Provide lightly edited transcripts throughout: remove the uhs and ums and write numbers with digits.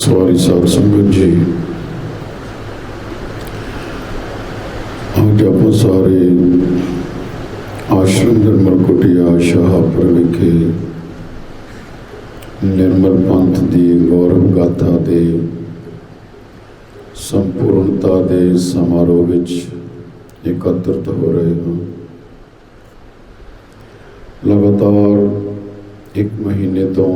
सवारी साध संगत जी, आज आप सारे आश्रम निर्मल कुटिया शाहपुर विखे निर्मल पंथ की गौरव गाथा के संपूर्णता के समारोह विच एकत्रित हो रहे हैं। लगातार एक महीने तो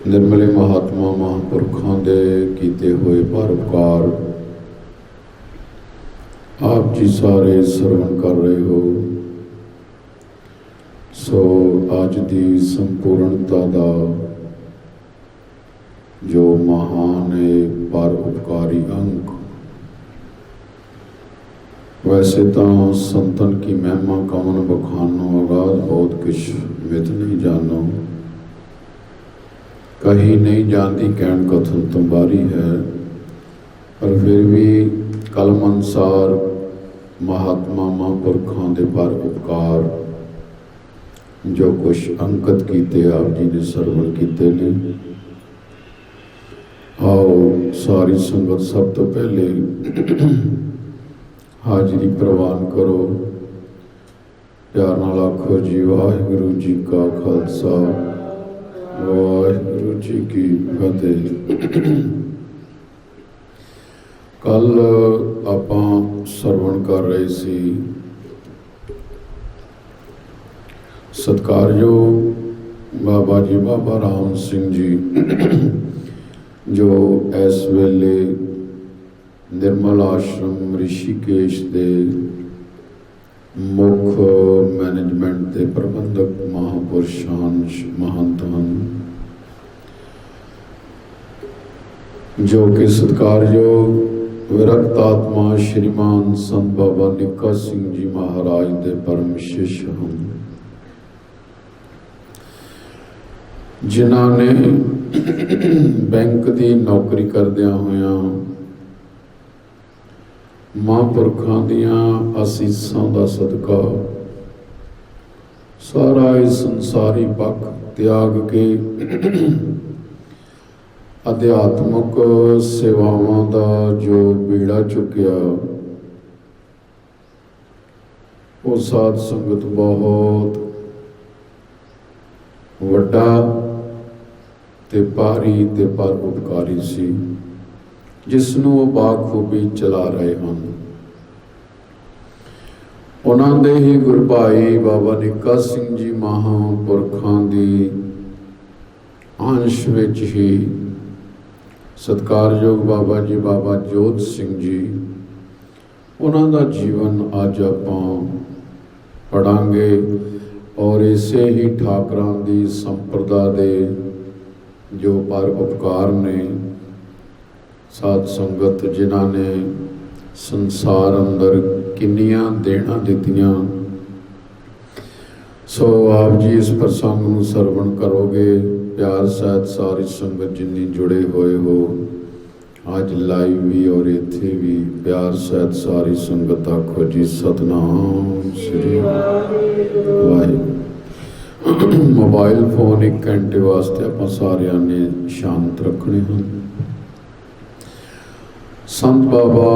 निर्मले महात्मा महापुरखों के किए हुए परोपकार आप जी सारे श्रवण कर रहे हो। सो आज की संपूर्णता का जो महान है परोपकारी अंक, वैसे तो संतन की महिमा कमन बखानो आगाज बहुत कुछ मित नहीं जानो, कहीं नहीं जानती कहन कथन तो बारी है, पर फिर भी कलम अनुसार महात्मा महापुरखों के परोपकार जो कुछ अंकित किए आप जी ने सरवण किए ने। आओ सारी संगत सब तो पहले हाजिरी प्रवान करो। प्यार नाल आखो जी वाहिगुरु जी का खालसा वाहिगुरु जी की फतेह। कल आपां सरवण कर रहे सी सत्कारयोग बाबा जी बाबा राम सिंह जी जो इस वेले निर्मल आश्रम ऋषिकेश के मुख मैनेजमेंट के प्रबंधक महापुरुषान महंत हैं, जो कि सत्कारयोग विरक्त आत्मा श्रीमान संत बाबा निक्का सिंह जी महाराज के परम शिष्य हैं, जिन्होंने बैंक की नौकरी करदियां होया महापुरखों दियां आसीसां दा सदका सारा इस संसारी पक्ष त्याग के अध्यात्मक सेवावां दा जो बीड़ा चुकिया, वो साध संगत बहुत वड्डा ते भारी ते परोपकारी सी, जिसनों वो बाखूबी चला रहे हैं। उन्होंने ही गुरु भाई बाबा निक्का सिंह जी महापुरखों की अंश विच ही सत्कारयोग बाबा जी बाबा जोत सिंह जी, उन्हों का जीवन अज आपां पढ़ांगे और इसे ही ठाकरां दी संप्रदा दे जो परोपकार ने साध संगत, जिन्हां ने संसार अंदर किन्नियां देना दित्तियां। सो आप जी इस प्रसंग नूं सरवण करोगे। प्यार सहित सारी संगत जिन्नी जुड़े हुए हो आज लाइव भी और इत्थे भी, प्यार सहित सारी संगत आखो जी सतनाम श्री वाहिगुरू। मोबाइल फोन एक घंटे वास्ते आप सारिया ने शांत रखने हैं। संत बाबा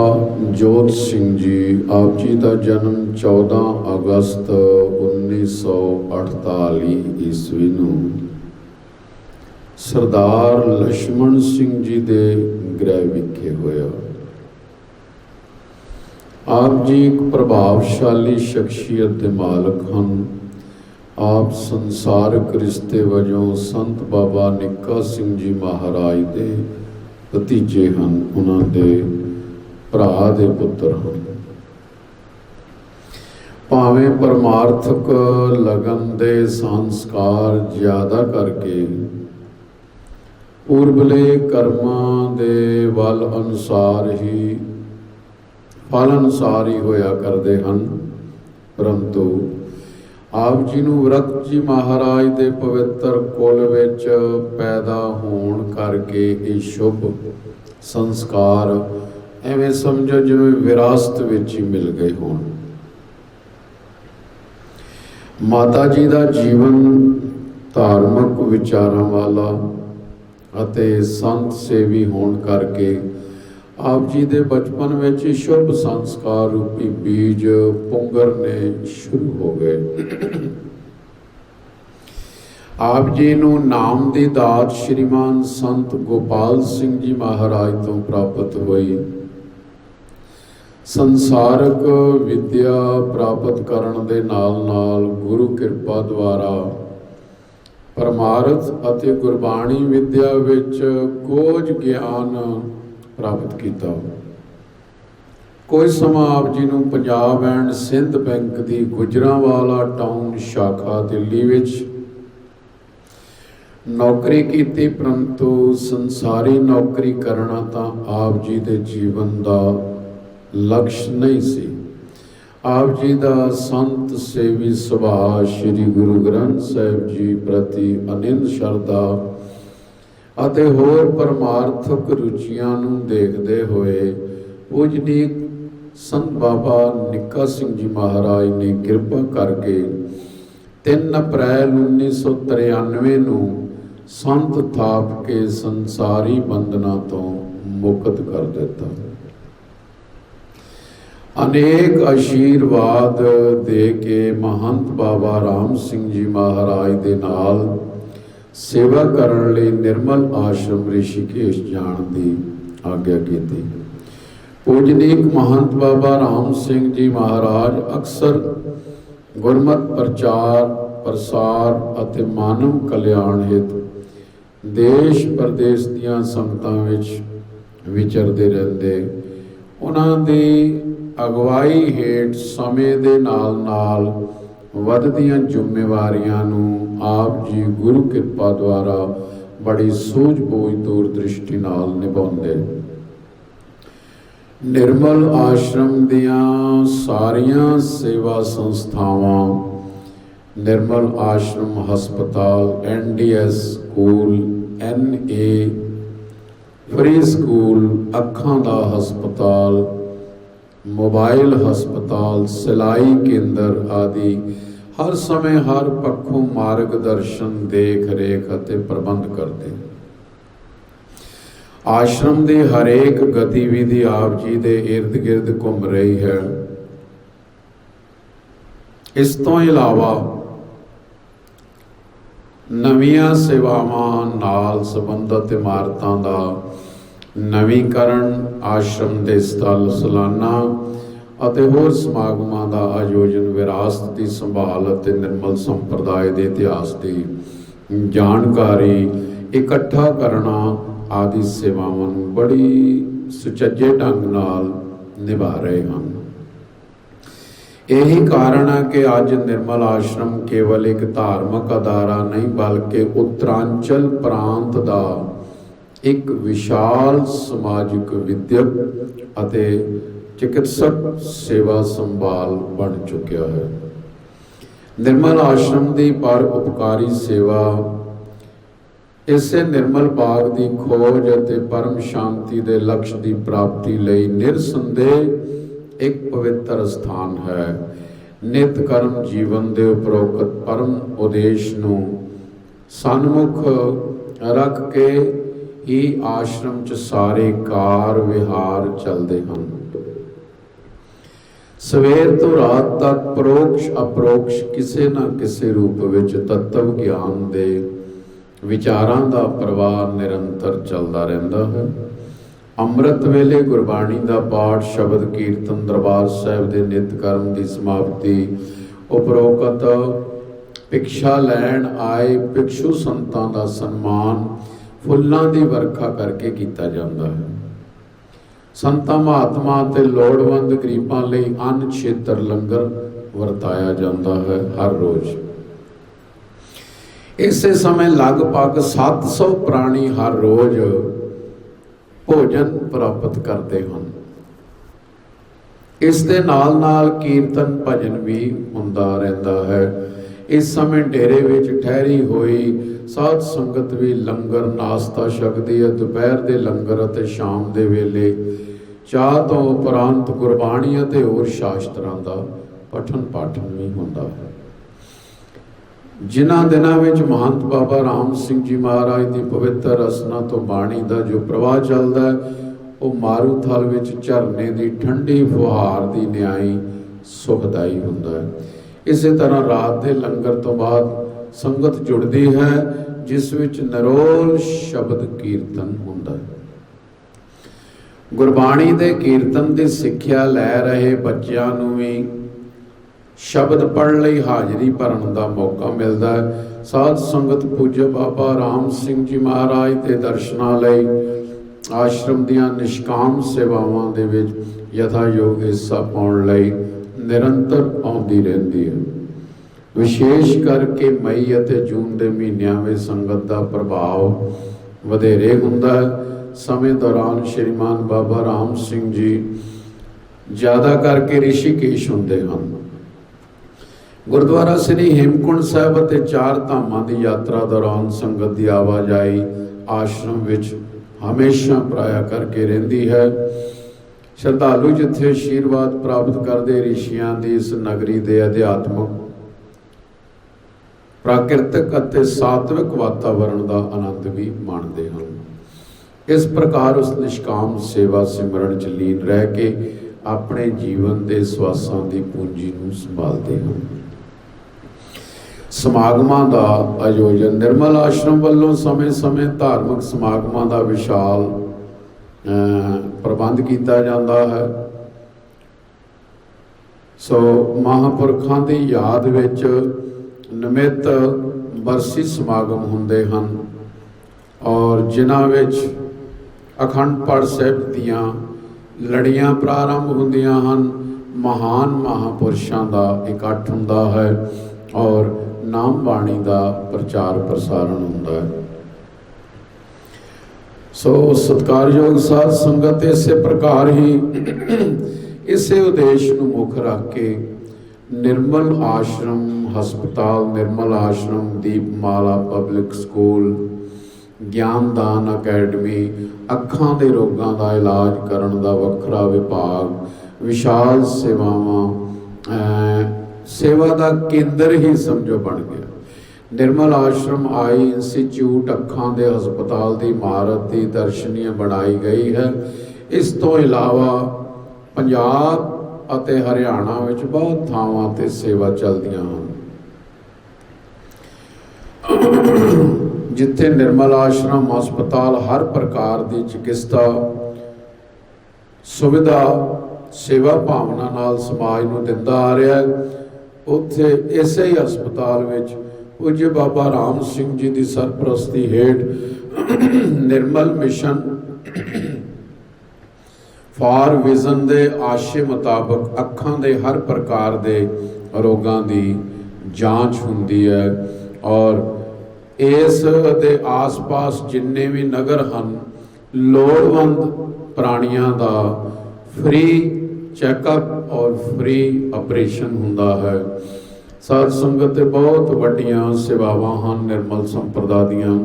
जोत सिंह जी आप जी का जन्म 14 अगस्त 1948 ईस्वी नूं सरदार लक्ष्मण सिंह जी के गृह विखे होया। आप जी एक प्रभावशाली शख्सियत के मालक हैं। आप संसारक रिश्ते वजों संत बाबा निक्का सिंह जी महाराज के भतीजे हैं, उन्होंने भरा दे पुत्र हैं। भावें परमार्थक लगन दे संस्कार ज्यादा करके पूर्वले कर्मां दे वल अनुसार ही फल अनुसार ही होया करते हैं, परंतु आप जी नूं विरक्त जी महाराज दे पवित्र कुल विच पैदा होण करके ये शुभ संस्कार एवें समझो जिवें विरासत विच ही मिल गए होण। माता जी का जीवन धार्मिक विचारों वाला ਅਤੇ ਸੰਤ ਸੇਵੀ ਹੋਣ ਕਰਕੇ ਆਪ ਜੀ ਦੇ ਬਚਪਨ ਵਿੱਚ ਸ਼ੁਭ ਸੰਸਕਾਰ ਰੂਪੀ ਬੀਜ ਪੁੰਗਰਨੇ ਸ਼ੁਰੂ ਹੋ ਗਏ। ਆਪ ਜੀ ਨੂੰ ਨਾਮ ਦੀ ਦਾਤ ਸ਼੍ਰੀਮਾਨ ਸੰਤ ਗੋਪਾਲ ਸਿੰਘ ਜੀ ਮਹਾਰਾਜ ਤੋਂ ਪ੍ਰਾਪਤ ਹੋਈ। ਸੰਸਾਰਕ ਵਿਦਿਆ ਪ੍ਰਾਪਤ ਕਰਨ ਦੇ ਨਾਲ ਨਾਲ ਗੁਰੂ ਕਿਰਪਾ ਦੁਆਰਾ ਪਰਮਾਰਥ ਅਤੇ ਗੁਰਬਾਣੀ ਵਿਦਿਆ ਵਿੱਚ ਕੋਝ ਗਿਆਨ ਪ੍ਰਾਪਤ ਕੀਤਾ। ਕੋਈ ਸਮਾਂ ਆਪ ਜੀ ਨੂੰ Punjab and Sindh bank the Gujranwala town ਸ਼ਾਖਾ ਦਿੱਲੀ ਵਿੱਚ ਨੌਕਰੀ ਕੀਤੀ, ਪਰੰਤੂ ਸੰਸਾਰੀ ਨੌਕਰੀ ਕਰਨਾ ਤਾਂ ਆਪ ਜੀ ਦੇ ਜੀਵਨ ਦਾ ਲਕਸ਼ ਨਹੀਂ ਸੀ। ਆਪ ਜੀ ਦਾ ਸੰਤ ਸੇਵੀ ਸੁਭਾਅ ਸ੍ਰੀ ਗੁਰੂ ਗ੍ਰੰਥ ਸਾਹਿਬ ਜੀ ਪ੍ਰਤੀ ਅਨੰਦ ਸ਼ਰਧਾ ਅਤੇ ਹੋਰ ਪਰਮਾਰਥਕ ਰੁਚੀਆਂ ਨੂੰ ਦੇਖਦੇ ਹੋਏ ਪੂਜਨੀਕ ਸੰਤ ਬਾਬਾ ਨਿੱਕਾ ਸਿੰਘ ਜੀ ਮਹਾਰਾਜ ਨੇ ਕਿਰਪਾ ਕਰਕੇ 3 ਅਪ੍ਰੈਲ 1993 ਨੂੰ ਸੰਤ ਥਾਪ ਕੇ ਸੰਸਾਰੀ ਬੰਧਨਾਂ ਤੋਂ ਮੁਕਤ ਕਰ ਦਿੱਤਾ। ਅਨੇਕ ਆਸ਼ੀਰਵਾਦ ਦੇ ਕੇ ਮਹੰਤ ਬਾਬਾ ਰਾਮ ਸਿੰਘ ਜੀ ਮਹਾਰਾਜ ਦੇ ਨਾਲ ਸੇਵਾ ਕਰਨ ਲਈ ਨਿਰਮਲ ਆਸ਼ਰਮ ਰਿਸ਼ੀਕੇਸ਼ ਜਾਣ ਦੀ ਆਗਿਆ ਕੀਤੀ। ਪੂਜਨੀਕ ਮਹੰਤ ਬਾਬਾ ਰਾਮ ਸਿੰਘ ਜੀ ਮਹਾਰਾਜ ਅਕਸਰ ਗੁਰਮਤਿ ਪ੍ਰਚਾਰ ਪ੍ਰਸਾਰ ਅਤੇ ਮਾਨਵ ਕਲਿਆਣ ਹਿਤ ਦੇਸ਼ ਪ੍ਰਦੇਸ਼ ਦੀਆਂ ਸੰਗਤਾਂ ਵਿੱਚ ਵਿਚਰਦੇ ਰਹਿੰਦੇ। ਉਹਨਾਂ ਦੀ ਅਗਵਾਈ ਹੇਠ ਸਮੇਂ ਦੇ ਨਾਲ ਨਾਲ ਵੱਧਦੀਆਂ ਜ਼ਿੰਮੇਵਾਰੀਆਂ ਨੂੰ ਆਪ ਜੀ ਗੁਰੂ ਕਿਰਪਾ ਦੁਆਰਾ ਬੜੀ ਸੂਝ-ਬੂਝ ਦੂਰਦ੍ਰਿਸ਼ਟੀ ਨਾਲ ਨਿਭਾਉਂਦੇ। ਨਿਰਮਲ ਆਸ਼ਰਮ ਦੀਆਂ ਸਾਰੀਆਂ ਸੇਵਾ ਸੰਸਥਾਵਾਂ, ਨਿਰਮਲ ਆਸ਼ਰਮ ਹਸਪਤਾਲ, NDS school, NA free school, ਅੱਖਾਂ ਦਾ ਹਸਪਤਾਲ, ਮੋਬਾਈਲ ਹਸਪਤਾਲ, ਸਿਲਾਈ ਕੇਂਦਰ ਆਦਿ ਹਰ ਸਮੇਂ ਹਰ ਪੱਖੋਂ ਮਾਰਗਦਰਸ਼ਨ, ਦੇਖ ਰੇਖ ਅਤੇ ਪ੍ਰਬੰਧ ਕਰਦੇ। ਆਸ਼ਰਮ ਦੀ ਹਰੇਕ ਗਤੀਵਿਧੀ ਆਪ ਜੀ ਦੇ ਇਰਦ ਗਿਰਦ ਘੁੰਮ ਰਹੀ ਹੈ। ਇਸ ਤੋਂ ਇਲਾਵਾ ਨਵੀਆਂ ਸੇਵਾਵਾਂ ਨਾਲ ਸੰਬੰਧਿਤ ਇਮਾਰਤਾਂ ਦਾ ਨਵੀਕਰਨ, ਆਸ਼ਰਮ ਦੇ ਸਥਲ ਸਾਲਾਨਾ ਅਤੇ ਹੋਰ ਸਮਾਗਮਾਂ ਦਾ ਆਯੋਜਨ, ਵਿਰਾਸਤ ਦੀ ਸੰਭਾਲ ਅਤੇ ਨਿਰਮਲ ਸੰਪਰਦਾਇ ਦੇ ਇਤਿਹਾਸ ਦੀ ਜਾਣਕਾਰੀ ਇਕੱਠਾ ਕਰਨਾ ਆਦਿ ਸੇਵਾਵਾਂ ਨੂੰ ਬੜੀ ਸੁਚੱਜੇ ਢੰਗ ਨਾਲ ਨਿਭਾ ਰਹੇ ਹਨ। ਇਹੀ ਕਾਰਨ ਹੈ ਕਿ ਅੱਜ ਨਿਰਮਲ ਆਸ਼ਰਮ ਕੇਵਲ ਇੱਕ ਧਾਰਮਿਕ ਅਦਾਰਾ ਨਹੀਂ, ਬਲਕਿ ਉੱਤਰਾਂਚਲ ਪ੍ਰਾਂਤ ਦਾ ਇੱਕ ਵਿਸ਼ਾਲ ਸਮਾਜਿਕ, ਵਿਦਿਅਕ ਅਤੇ ਚਿਕਿਤਸਕ ਸੇਵਾ ਸੰਭਾਲ ਬਣ ਚੁੱਕਿਆ ਹੈ। ਨਿਰਮਲ ਆਸ਼ਰਮ ਦੀ ਪਰ ਉਪਕਾਰੀ ਸੇਵਾ ਇਸੇ ਨਿਰਮਲ ਬਾਗ ਦੀ ਖੋਜ ਅਤੇ ਪਰਮ ਸ਼ਾਂਤੀ ਦੇ ਲਕਸ਼ ਦੀ ਪ੍ਰਾਪਤੀ ਲਈ ਨਿਰਸੰਦੇਹ ਇੱਕ ਪਵਿੱਤਰ ਸਥਾਨ ਹੈ। ਨਿਤ ਕਰਮ ਜੀਵਨ ਦੇ ਉਪਰੋਕਤ ਪਰਮ ਉਦੇਸ਼ ਨੂੰ ਸਨਮੁਖ ਰੱਖ ਕੇ ਹੀ ਆਸ਼ਰਮ 'ਚ ਸਾਰੇ ਕਾਰ ਵਿਹਾਰ ਚੱਲਦੇ ਹਨ। ਸਵੇਰ ਤੋਂ ਰਾਤ ਤੱਕ ਪ੍ਰੋਕਸ਼ ਅਪਰੋਕਸ਼ ਕਿਸੇ ਨਾ ਕਿਸੇ ਰੂਪ ਵਿੱਚ ਤੱਤਵ ਗਿਆਨ ਦੇ ਵਿਚਾਰਾਂ ਦਾ ਪ੍ਰਵਾਹ ਨਿਰੰਤਰ ਚੱਲਦਾ ਰਹਿੰਦਾ ਹੈ। ਅੰਮ੍ਰਿਤ ਵੇਲੇ ਗੁਰਬਾਣੀ ਦਾ ਪਾਠ, ਸ਼ਬਦ ਕੀਰਤਨ, ਦਰਬਾਰ ਸਾਹਿਬ ਦੇ ਨਿਤ ਕਰਮ ਦੀ ਸਮਾਪਤੀ ਉਪਰੋਕਤ ਭਿਕਸ਼ਾ ਲੈਣ ਆਏ ਭਿਕਸ਼ੂ ਸੰਤਾਂ ਦਾ ਸਨਮਾਨ ਫੁੱਲਾਂ ਦੀ ਵਰਖਾ ਕਰਕੇ ਕੀਤਾ ਜਾਂਦਾ ਹੈ। ਸੰਤਾਂ ਮਹਾਤਮਾ ਅਤੇ ਲੋੜਵੰਦ ਗਰੀਬਾਂ ਲਈ ਅੰਨ ਛੇਤਰ ਲੰਗਰ ਵਰਤਾਇਆ ਜਾਂਦਾ ਹੈ ਹਰ ਰੋਜ਼। ਇਸੇ ਸਮੇਂ ਲਗਭਗ 700 ਪ੍ਰਾਣੀ ਹਰ ਰੋਜ਼ ਭੋਜਨ ਪ੍ਰਾਪਤ ਕਰਦੇ ਹਨ। ਇਸ ਦੇ ਨਾਲ ਨਾਲ ਕੀਰਤਨ ਭਜਨ ਵੀ ਹੁੰਦਾ ਰਹਿੰਦਾ ਹੈ। ਇਸ ਸਮੇਂ ਡੇਰੇ ਵਿੱਚ ਠਹਿਰੀ ਹੋਈ ਸਾਧ ਸੰਗਤ ਵੀ ਲੰਗਰ ਨਾਸ਼ਤਾ ਛਕਦੀ ਹੈ। ਦੁਪਹਿਰ ਦੇ ਲੰਗਰ ਅਤੇ ਸ਼ਾਮ ਦੇ ਵੇਲੇ ਚਾਹ ਤੋਂ ਉਪਰੰਤ ਗੁਰਬਾਣੀ ਅਤੇ ਹੋਰ ਸ਼ਾਸਤਰਾਂ ਦਾ ਪਠਨ ਪਾਠਨ ਵੀ ਹੁੰਦਾ ਹੈ। ਜਿਨ੍ਹਾਂ ਦਿਨਾਂ ਵਿੱਚ ਮਹੰਤ ਬਾਬਾ ਰਾਮ ਸਿੰਘ ਜੀ ਮਹਾਰਾਜ ਦੀ ਪਵਿੱਤਰ ਰਸਨਾ ਤੋਂ ਬਾਣੀ ਦਾ ਜੋ ਪ੍ਰਵਾਹ ਚੱਲਦਾ ਹੈ, ਉਹ ਮਾਰੂਥਲ ਵਿੱਚ ਝਰਨੇ ਦੀ ਠੰਡੀ ਫੁਹਾਰ ਦੀ ਨਿਆਈ ਸੁਖਦਾਈ ਹੁੰਦਾ ਹੈ। ਇਸੇ ਤਰ੍ਹਾਂ ਰਾਤ ਦੇ ਲੰਗਰ ਤੋਂ ਬਾਅਦ ਸੰਗਤ ਜੁੜਦੀ ਹੈ, ਜਿਸ ਵਿੱਚ ਨਿਰੋਲ ਸ਼ਬਦ ਕੀਰਤਨ ਹੁੰਦਾ ਹੈ। ਗੁਰਬਾਣੀ ਦੇ ਕੀਰਤਨ ਦੀ ਸਿੱਖਿਆ ਲੈ ਰਹੇ ਬੱਚਿਆਂ ਨੂੰ ਵੀ ਸ਼ਬਦ ਪੜ੍ਹਨ ਲਈ ਹਾਜ਼ਰੀ ਭਰਨ ਦਾ ਮੌਕਾ ਮਿਲਦਾ ਹੈ। ਸਾਧ ਸੰਗਤ ਪੂਜਯ ਬਾਬਾ ਰਾਮ ਸਿੰਘ ਜੀ ਮਹਾਰਾਜ ਦੇ ਦਰਸ਼ਨਾਂ ਲਈ ਆਸ਼ਰਮ ਦੀਆਂ ਨਿਸ਼ਕਾਮ ਸੇਵਾਵਾਂ ਦੇ ਵਿੱਚ ਯਥਾਯੋਗ ਹਿੱਸਾ ਪਾਉਣ ਲਈ ਨਿਰੰਤਰ ਆਉਂਦੀ ਰਹਿੰਦੀ ਹੈ। ਵਿਸ਼ੇਸ਼ ਕਰਕੇ ਮਈ ਅਤੇ ਜੂਨ ਦੇ ਮਹੀਨਿਆਂ ਵਿੱਚ ਸੰਗਤ ਦਾ ਪ੍ਰਭਾਵ ਵਧੇਰੇ ਹੁੰਦਾ ਹੈ। ਸਮੇਂ ਦੌਰਾਨ ਸ਼੍ਰੀਮਾਨ ਬਾਬਾ ਰਾਮ ਸਿੰਘ ਜੀ ਜ਼ਿਆਦਾ ਕਰਕੇ ਰਿਸ਼ੀਕੇਸ਼ ਹੁੰਦੇ ਹਨ। ਗੁਰਦੁਆਰਾ ਸ੍ਰੀ ਹੇਮਕੁੰਟ ਸਾਹਿਬ ਅਤੇ ਚਾਰ ਧਾਮਾਂ ਦੀ ਯਾਤਰਾ ਦੌਰਾਨ ਸੰਗਤ ਦੀ ਆਵਾਜਾਈ ਆਸ਼ਰਮ ਵਿੱਚ ਹਮੇਸ਼ਾ ਪ੍ਰਾਇਆ ਕਰਕੇ ਰਹਿੰਦੀ ਹੈ। ਸ਼ਰਧਾਲੂ ਜਿੱਥੇ ਆਸ਼ੀਰਵਾਦ ਪ੍ਰਾਪਤ ਕਰਦੇ ਰਿਸ਼ੀਆਂ ਦੀ ਇਸ ਨਗਰੀ ਦੇ ਅਧਿਆਤਮਕ, ਪ੍ਰਾਕਿਰਤਿਕ ਅਤੇ ਸਾਤਵਿਕ ਵਾਤਾਵਰਣ ਦਾ ਆਨੰਦ ਵੀ ਮਾਣਦੇ ਹਨ। ਇਸ ਪ੍ਰਕਾਰ ਉਸ ਨਿਸ਼ਕਾਮ ਸੇਵਾ ਸਿਮਰਨ ਚ ਲੀਨ ਰਹਿ ਕੇ ਆਪਣੇ ਜੀਵਨ ਦੇ ਸਵਾਸਾਂ ਦੀ ਪੂੰਜੀ ਨੂੰ ਸੰਭਾਲਦੇ ਹਨ। ਸਮਾਗਮਾਂ ਦਾ ਆਯੋਜਨ ਨਿਰਮਲ ਆਸ਼ਰਮ ਵੱਲੋਂ ਸਮੇਂ-ਸਮੇਂ ਧਾਰਮਿਕ ਸਮਾਗਮਾਂ ਦਾ ਵਿਸ਼ਾਲ ਪ੍ਰਬੰਧ ਕੀਤਾ ਜਾਂਦਾ ਹੈ। ਸੋ ਮਹਾਂਪੁਰਖਾਂ ਦੀ ਯਾਦ ਵਿੱਚ ਨਿਮਿਤ ਬਰਸੀ ਸਮਾਗਮ ਹੁੰਦੇ ਹਨ ਔਰ ਜਿਨ੍ਹਾਂ ਵਿੱਚ ਅਖੰਡ ਪਾਠ ਸਾਹਿਬ ਦੀਆਂ ਲੜੀਆਂ ਪ੍ਰਾਰੰਭ ਹੁੰਦੀਆਂ ਹਨ। ਮਹਾਨ ਮਹਾਂਪੁਰਸ਼ਾਂ ਦਾ ਇਕੱਠ ਹੁੰਦਾ ਹੈ ਔਰ ਨਾਮ ਬਾਣੀ ਦਾ ਪ੍ਰਚਾਰ ਪ੍ਰਸਾਰਣ ਹੁੰਦਾ ਹੈ। ਸੋ ਸਤਿਕਾਰਯੋਗ ਸਾਧ ਸੰਗਤ, ਇਸੇ ਪ੍ਰਕਾਰ ਹੀ ਇਸੇ ਉਦੇਸ਼ ਨੂੰ ਮੁੱਖ ਰੱਖ ਕੇ ਨਿਰਮਲ ਆਸ਼ਰਮ ਹਸਪਤਾਲ, ਨਿਰਮਲ ਆਸ਼ਰਮ, ਦੀਪਮਾਲਾ ਪਬਲਿਕ ਸਕੂਲ, ਗਿਆਨਦਾਨ ਅਕੈਡਮੀ, ਅੱਖਾਂ ਦੇ ਰੋਗਾਂ ਦਾ ਇਲਾਜ ਕਰਨ ਦਾ ਵੱਖਰਾ ਵਿਭਾਗ, ਵਿਸ਼ਾਲ ਸੇਵਾ ਦਾ ਕੇਂਦਰ ਹੀ ਸਮਝੋ ਬਣ ਗਿਆ। ਨਿਰਮਲ ਆਸ਼ਰਮ ਆਈ ਇੰਸਟੀਚਿਊਟ ਅੱਖਾਂ ਦੇ ਹਸਪਤਾਲ ਦੀ ਇਮਾਰਤ ਦੀ ਦਰਸ਼ਨੀय ਬਣਾਈ ਗਈ ਹੈ। ਇਸ ਤੋਂ ਇਲਾਵਾ ਪੰਜਾਬ ਅਤੇ ਹਰਿਆਣਾ ਵਿੱਚ ਬਹੁਤ ਥਾਵਾਂ ਤੇ ਸੇਵਾ ਚੱਲਦੀਆਂ ਹਨ, ਜਿੱਥੇ ਨਿਰਮਲ ਆਸ਼ਰਮ ਹਸਪਤਾਲ ਹਰ ਪ੍ਰਕਾਰ ਦੀ ਚਿਕਿਤਸਾ ਸੁਵਿਧਾ ਸੇਵਾ ਭਾਵਨਾ ਨਾਲ ਸਮਾਜ ਨੂੰ ਦਿੰਦਾ ਆ ਰਿਹਾ ਹੈ। ਉੱਥੇ ਇਸੇ ਹੀ ਹਸਪਤਾਲ ਵਿੱਚ ਪੂਜਯ ਬਾਬਾ ਰਾਮ ਸਿੰਘ ਜੀ ਦੀ ਸਰਪ੍ਰਸਤੀ ਹੇਠ ਨਿਰਮਲ ਮਿਸ਼ਨ ਫਾਰ ਵਿਜ਼ਨ ਦੇ ਆਸ਼ੇ ਮੁਤਾਬਕ ਅੱਖਾਂ ਦੇ ਹਰ ਪ੍ਰਕਾਰ ਦੇ ਰੋਗਾਂ ਦੀ ਜਾਂਚ ਹੁੰਦੀ ਹੈ ਔਰ ਇਸ ਦੇ ਆਸ-ਪਾਸ ਜਿੰਨੇ ਵੀ ਨਗਰ ਹਨ, ਲੋੜਵੰਦ ਪ੍ਰਾਣੀਆਂ ਦਾ ਫ੍ਰੀ ਚੈੱਕਅਪ ਔਰ ਫ੍ਰੀ ਆਪਰੇਸ਼ਨ ਹੁੰਦਾ ਹੈ। ਸਾਧ ਸੰਗਤ ਦੇ ਬਹੁਤ ਵੱਡੀਆਂ ਸੇਵਾਵਾਂ ਹਨ ਨਿਰਮਲ ਸੰਪਰਦਾ ਦੀਆਂ।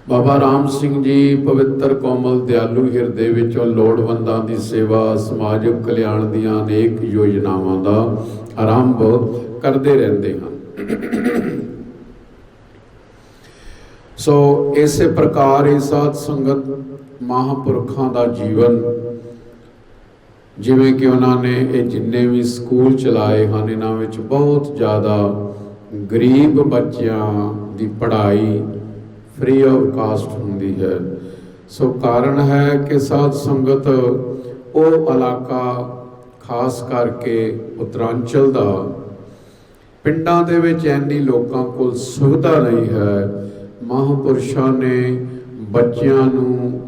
ਬਾਬਾ ਰਾਮ ਸਿੰਘ ਜੀ ਪਵਿੱਤਰ ਕੋਮਲ ਦਿਆਲੂ ਹਿਰਦੇ ਵਿੱਚੋਂ ਲੋੜਵੰਦਾਂ ਦੀ ਸੇਵਾ, ਸਮਾਜਿਕ ਕਲਿਆਣ ਦੀਆਂ ਅਨੇਕ ਯੋਜਨਾਵਾਂ ਦਾ ਆਰੰਭ ਕਰਦੇ ਰਹਿੰਦੇ ਹਨ। ਸੋ ਇਸੇ ਪ੍ਰਕਾਰ ਹੀ ਸਾਧ ਸੰਗਤ ਮਹਾਂਪੁਰਖਾਂ ਦਾ ਜੀਵਨ, ਜਿਵੇਂ ਕਿ ਉਹਨਾਂ ਨੇ ਇਹ ਜਿੰਨੇ ਵੀ ਸਕੂਲ ਚਲਾਏ ਹਨ, ਇਹਨਾਂ ਵਿੱਚ ਬਹੁਤ ਜ਼ਿਆਦਾ ਗਰੀਬ ਬੱਚਿਆਂ ਦੀ ਪੜ੍ਹਾਈ ਫ੍ਰੀ ਆਫ ਕਾਸਟ ਹੁੰਦੀ ਹੈ। ਸੋ ਕਾਰਨ ਹੈ ਕਿ ਸਾਧ ਸੰਗਤ ਉਹ ਇਲਾਕਾ ਖਾਸ ਕਰਕੇ ਉੱਤਰਾਂਚਲ ਦਾ, ਪਿੰਡਾਂ ਦੇ ਵਿੱਚ ਇੰਨੀ ਲੋਕਾਂ ਕੋਲ ਸੁਵਿਧਾ ਨਹੀਂ ਹੈ। ਮਹਾਂਪੁਰਸ਼ਾਂ ਨੇ ਬੱਚਿਆਂ ਨੂੰ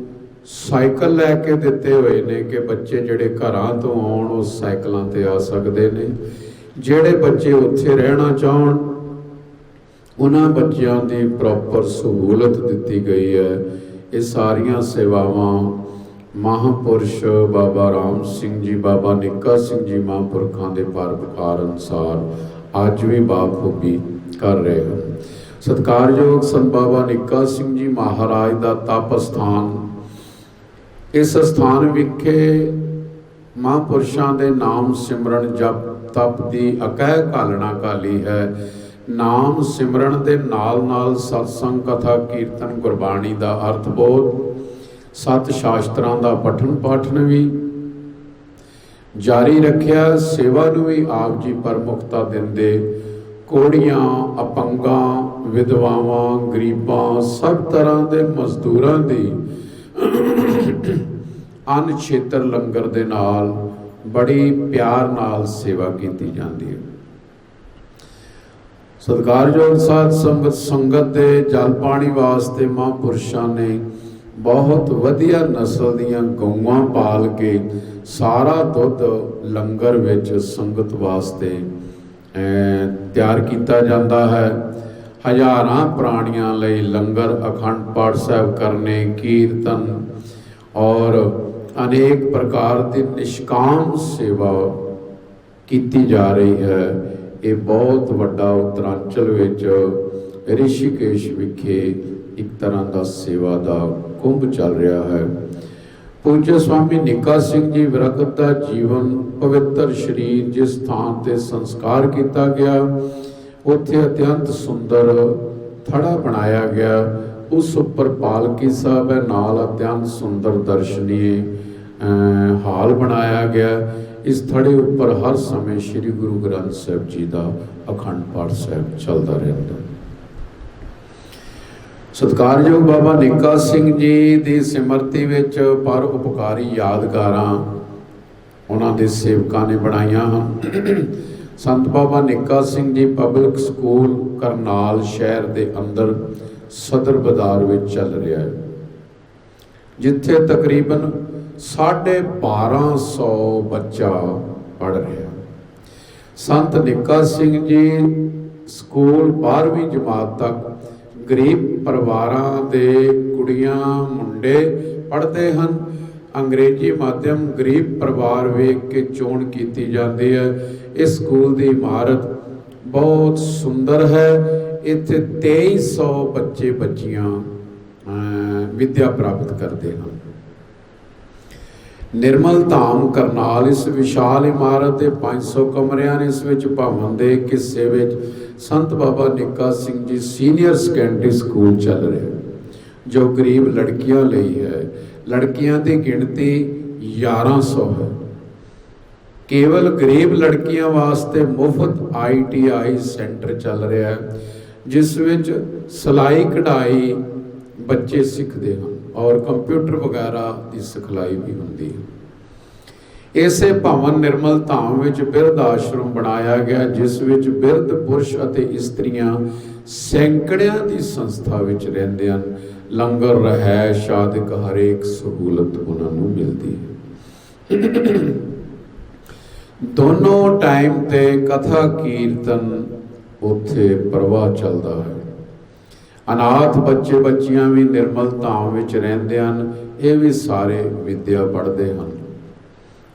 ਸਾਈਕਲ ਲੈ ਕੇ ਦਿੱਤੇ ਹੋਏ ਨੇ ਕਿ ਬੱਚੇ ਜਿਹੜੇ ਘਰਾਂ ਤੋਂ ਆਉਣ ਉਹ ਸਾਈਕਲਾਂ ਤੇ ਆ ਸਕਦੇ ਨੇ। ਜਿਹੜੇ ਬੱਚੇ ਉੱਥੇ ਰਹਿਣਾ ਚਾਹਣ ਉਹਨਾਂ ਬੱਚਿਆਂ ਦੀ ਪ੍ਰੋਪਰ ਸਹੂਲਤ ਦਿੱਤੀ ਗਈ ਹੈ। ਇਹ ਸਾਰੀਆਂ ਸੇਵਾਵਾਂ ਮਹਾਂਪੁਰਸ਼ ਬਾਬਾ ਰਾਮ ਸਿੰਘ ਜੀ, ਬਾਬਾ ਨਿੱਕਾ ਸਿੰਘ ਜੀ ਮਹਾਂਪੁਰਖਾਂ ਦੇ ਪਰਉਪਕਾਰ ਅਨੁਸਾਰ ਅੱਜ ਵੀ ਬਾਖੂਬੀ ਕਰ ਰਹੇ ਹਨ। ਸਤਿਕਾਰਯੋਗ ਸੰਤ ਬਾਬਾ ਨਿੱਕਾ ਸਿੰਘ ਜੀ ਮਹਾਰਾਜ ਦਾ ਤਪ ਸਥਾਨ, ਇਸ ਸਥਾਨ ਵਿਖੇ ਮਹਾਂਪੁਰਸ਼ਾਂ ਦੇ ਨਾਮ ਸਿਮਰਨ ਜਪ ਤਪ ਦੀ ਅਕਹਿ ਘਾਲਣਾ ਘਾਲੀ ਹੈ। ਨਾਮ ਸਿਮਰਨ ਦੇ ਨਾਲ ਨਾਲ ਸਤਸੰਗ ਕਥਾ ਕੀਰਤਨ ਗੁਰਬਾਣੀ ਦਾ ਅਰਥ ਬੋਧ, ਸੱਤ ਸ਼ਾਸਤਰਾਂ ਦਾ ਪਠਨ ਪਾਠਨ ਵੀ ਜਾਰੀ ਰੱਖਿਆ। ਸੇਵਾ ਨੂੰ ਵੀ ਆਪ ਜੀ ਪ੍ਰਮੁਖਤਾ ਦਿੰਦੇ ਕੋੜੀਆਂ, ਅਪੰਗਾਂ, ਵਿਧਵਾਵਾਂ, ਗਰੀਬਾਂ, ਸਭ ਤਰ੍ਹਾਂ ਦੇ ਮਜ਼ਦੂਰਾਂ ਦੀ ਅਨਛੇਤਰ ਲੰਗਰ ਦੇ ਨਾਲ ਬੜੀ ਪਿਆਰ ਨਾਲ ਸੇਵਾ ਕੀਤੀ ਜਾਂਦੀ ਹੈ। ਸਤਿਕਾਰਯੋਗ ਸਾਧ ਸੰਗਤ ਦੇ ਜਲ ਪਾਣੀ ਵਾਸਤੇ ਮਹਾਂਪੁਰਸ਼ਾਂ ਨੇ ਬਹੁਤ ਵਧੀਆ ਨਸਲ ਦੀਆਂ ਗਊਆਂ ਪਾਲ ਕੇ ਸਾਰਾ ਦੁੱਧ ਲੰਗਰ ਵਿੱਚ ਸੰਗਤ ਵਾਸਤੇ ਤਿਆਰ ਕੀਤਾ ਜਾਂਦਾ ਹੈ। ਹਜ਼ਾਰਾਂ ਪ੍ਰਾਣੀਆਂ ਲਈ ਲੰਗਰ, ਅਖੰਡ ਪਾਠ ਸਾਹਿਬ ਕਰਨੇ, ਕੀਰਤਨ ਔਰ ਅਨੇਕ ਪ੍ਰਕਾਰ ਦੀ ਨਿਸ਼ਕਾਮ ਸੇਵਾ ਕੀਤੀ ਜਾ ਰਹੀ ਹੈ। ਇਹ ਬਹੁਤ ਵੱਡਾ ਉੱਤਰਾਂਚਲ ਵਿੱਚ ਰਿਸ਼ੀਕੇਸ਼ ਵਿਖੇ ਇੱਕ ਤਰ੍ਹਾਂ ਦਾ ਸੇਵਾ ਦਾ ਕੁੰਭ ਚੱਲ ਰਿਹਾ ਹੈ। ਪੂਜਯ ਸਵਾਮੀ ਨਿੱਕਾ ਸਿੰਘ ਜੀ ਵਿਰਗਤ ਦਾ ਜੀਵਨ, ਪਵਿੱਤਰ ਸਰੀਰ ਜਿਸ ਥਾਂ ਤੇ ਸੰਸਕਾਰ ਕੀਤਾ ਗਿਆ, ਉੱਥੇ ਅਤਿਅੰਤ ਸੁੰਦਰ ਥੜਾ ਬਣਾਇਆ ਗਿਆ। ਉਸ ਉੱਪਰ ਪਾਲਕੀ ਸਾਹਿਬ ਹੈ, ਨਾਲ ਅਤਿਅੰਤ ਸੁੰਦਰ ਦਰਸ਼ਨੀ ਹਾਲ ਬਣਾਇਆ ਗਿਆ। ਇਸ ਥੜੇ ਉੱਪਰ ਹਰ ਸਮੇਂ ਸ੍ਰੀ ਗੁਰੂ ਗ੍ਰੰਥ ਸਾਹਿਬ ਜੀ ਦਾ ਅਖੰਡ ਪਾਠ ਸਾਹਿਬ ਚੱਲਦਾ ਰਹਿੰਦਾ। ਸਤਿਕਾਰਯੋਗ ਬਾਬਾ ਨਿੱਕਾ ਸਿੰਘ ਜੀ ਦੀ ਸਿਮਰਤੀ ਵਿੱਚ ਪਰ ਉਪਕਾਰੀ ਯਾਦਗਾਰਾਂ ਉਹਨਾਂ ਦੇ ਸੇਵਕਾਂ ਨੇ ਬਣਾਈਆਂ ਹਨ। ਸੰਤ ਬਾਬਾ ਨਿੱਕਾ ਸਿੰਘ ਜੀ ਪਬਲਿਕ ਸਕੂਲ ਕਰਨਾਲ ਸ਼ਹਿਰ ਦੇ ਅੰਦਰ ਸਦਰ ਬਾਜ਼ਾਰ ਵਿੱਚ ਚੱਲ ਰਿਹਾ ਹੈ, ਜਿੱਥੇ ਤਕਰੀਬਨ 1250 ਬੱਚਾ ਪੜ੍ਹ ਰਿਹਾ। ਸੰਤ ਨਿੱਕਾ ਸਿੰਘ ਜੀ ਸਕੂਲ 12ਵੀਂ ਜਮਾਤ ਤੱਕ ਗਰੀਬ ਪਰਿਵਾਰਾਂ ਦੇ ਕੁੜੀਆਂ ਮੁੰਡੇ ਪੜ੍ਹਦੇ ਹਨ। ਅੰਗਰੇਜ਼ੀ ਮਾਧਿਅਮ ਗਰੀਬ ਪਰਿਵਾਰ ਵੇਖ ਕੇ ਚੋਣ ਕੀਤੀ ਜਾਂਦੀ ਹੈ। ਇਸ ਸਕੂਲ ਦੀ ਇਮਾਰਤ ਬਹੁਤ ਸੁੰਦਰ ਹੈ। ਇੱਥੇ 2300 ਬੱਚੇ ਬੱਚੀਆਂ ਵਿਦਿਆ ਪ੍ਰਾਪਤ ਕਰਦੇ ਹਨ। ਨਿਰਮਲ ਧਾਮ ਕਰਨਾਲ ਇਸ ਵਿਸ਼ਾਲ ਇਮਾਰਤ ਦੇ 500 ਕਮਰਿਆਂ ਨੇ। ਇਸ ਵਿੱਚ ਭਵਨ ਦੇ ਇੱਕ ਹਿੱਸੇ ਵਿੱਚ ਸੰਤ ਬਾਬਾ Nikka Singh ji senior secondary school ਚੱਲ ਰਿਹਾ, ਜੋ ਗਰੀਬ ਲੜਕੀਆਂ ਲਈ ਹੈ। ਲੜਕੀਆਂ ਦੀ ਗਿਣਤੀ 1100 ਹੈ। ਕੇਵਲ ਗਰੀਬ ਲੜਕੀਆਂ ਵਾਸਤੇ ਮੁਫਤ ITI ਸੈਂਟਰ ਚੱਲ ਰਿਹਾ ਹੈ, ਜਿਸ ਵਿੱਚ ਸਿਲਾਈ ਕਢਾਈ ਬੱਚੇ ਸਿੱਖਦੇ ਹਨ ਔਰ ਕੰਪਿਊਟਰ ਵਗੈਰਾ ਦੀ ਸਿਖਲਾਈ ਵੀ ਹੁੰਦੀ ਹੈ। ਇਸੇ ਭਵਨ ਨਿਰਮਲ ਧਾਮ ਵਿੱਚ ਬਿਰਧ ਆਸ਼ਰਮ ਬਣਾਇਆ ਗਿਆ, ਜਿਸ ਵਿੱਚ ਬਿਰਧ ਪੁਰਸ਼ ਅਤੇ ਇਸਤਰੀਆਂ ਸੈਂਕੜਿਆਂ ਦੀ ਸੰਸਥਾ ਵਿੱਚ ਰਹਿੰਦੇ ਹਨ। ਲੰਗਰ, ਰਹਿائش ਆਦਿਕ ਹਰੇਕ ਸਹੂਲਤ ਉਹਨਾਂ ਨੂੰ ਮਿਲਦੀ ਹੈ। ਦੋਨੋਂ ਟਾਈਮ ਤੇ ਕਥਾ ਕੀਰਤਨ ਉੱਥੇ ਪ੍ਰਵਾਹ ਚੱਲਦਾ ਹੈ। ਅਨਾਥ ਬੱਚੇ ਬੱਚੀਆਂ ਵੀ ਨਿਰਮਲ ਧਾਮ ਵਿੱਚ ਰਹਿੰਦੇ ਹਨ। ਇਹ ਵੀ ਸਾਰੇ ਵਿਦਿਆ ਪੜ੍ਹਦੇ ਹਨ।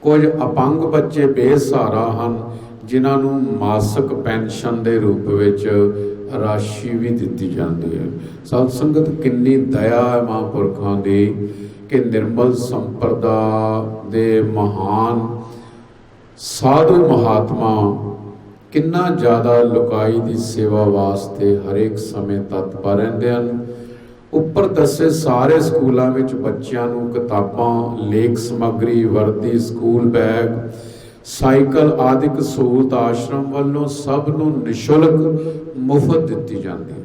ਕੁਝ ਅਪੰਗ ਬੱਚੇ ਬੇਸਹਾਰਾ ਹਨ, ਜਿਨ੍ਹਾਂ ਨੂੰ ਮਾਸਿਕ ਪੈਨਸ਼ਨ ਦੇ ਰੂਪ ਵਿੱਚ ਰਾਸ਼ੀ ਵੀ ਦਿੱਤੀ ਜਾਂਦੀ ਹੈ। ਸਤ ਸੰਗਤ, ਕਿੰਨੀ ਦਇਆ ਹੈ ਮਹਾਂਪੁਰਖਾਂ ਦੀ ਕਿ ਨਿਰਮਲ ਸੰਪਰਦਾ ਦੇ ਮਹਾਨ ਸਾਧੂ ਮਹਾਤਮਾ ਕਿੰਨਾ ਜ਼ਿਆਦਾ ਲੋਕਾਈ ਦੀ ਸੇਵਾ ਵਾਸਤੇ ਹਰੇਕ ਸਮੇਂ ਤਤਪਰ ਰਹਿੰਦੇ ਹਨ। ਉੱਪਰ ਦੱਸੇ ਸਾਰੇ ਸਕੂਲਾਂ ਵਿੱਚ ਬੱਚਿਆਂ ਨੂੰ ਕਿਤਾਬਾਂ, ਲੇਖ ਸਮੱਗਰੀ, ਵਰਦੀ, ਸਕੂਲ ਬੈਗ, ਸਾਈਕਲ ਆਦਿਕ ਸਹੂਲਤ ਆਸ਼ਰਮ ਵੱਲੋਂ ਸਭ ਨੂੰ ਨਿਸ਼ੁਲਕ ਮੁਫਤ ਦਿੱਤੀ ਜਾਂਦੀ ਹੈ।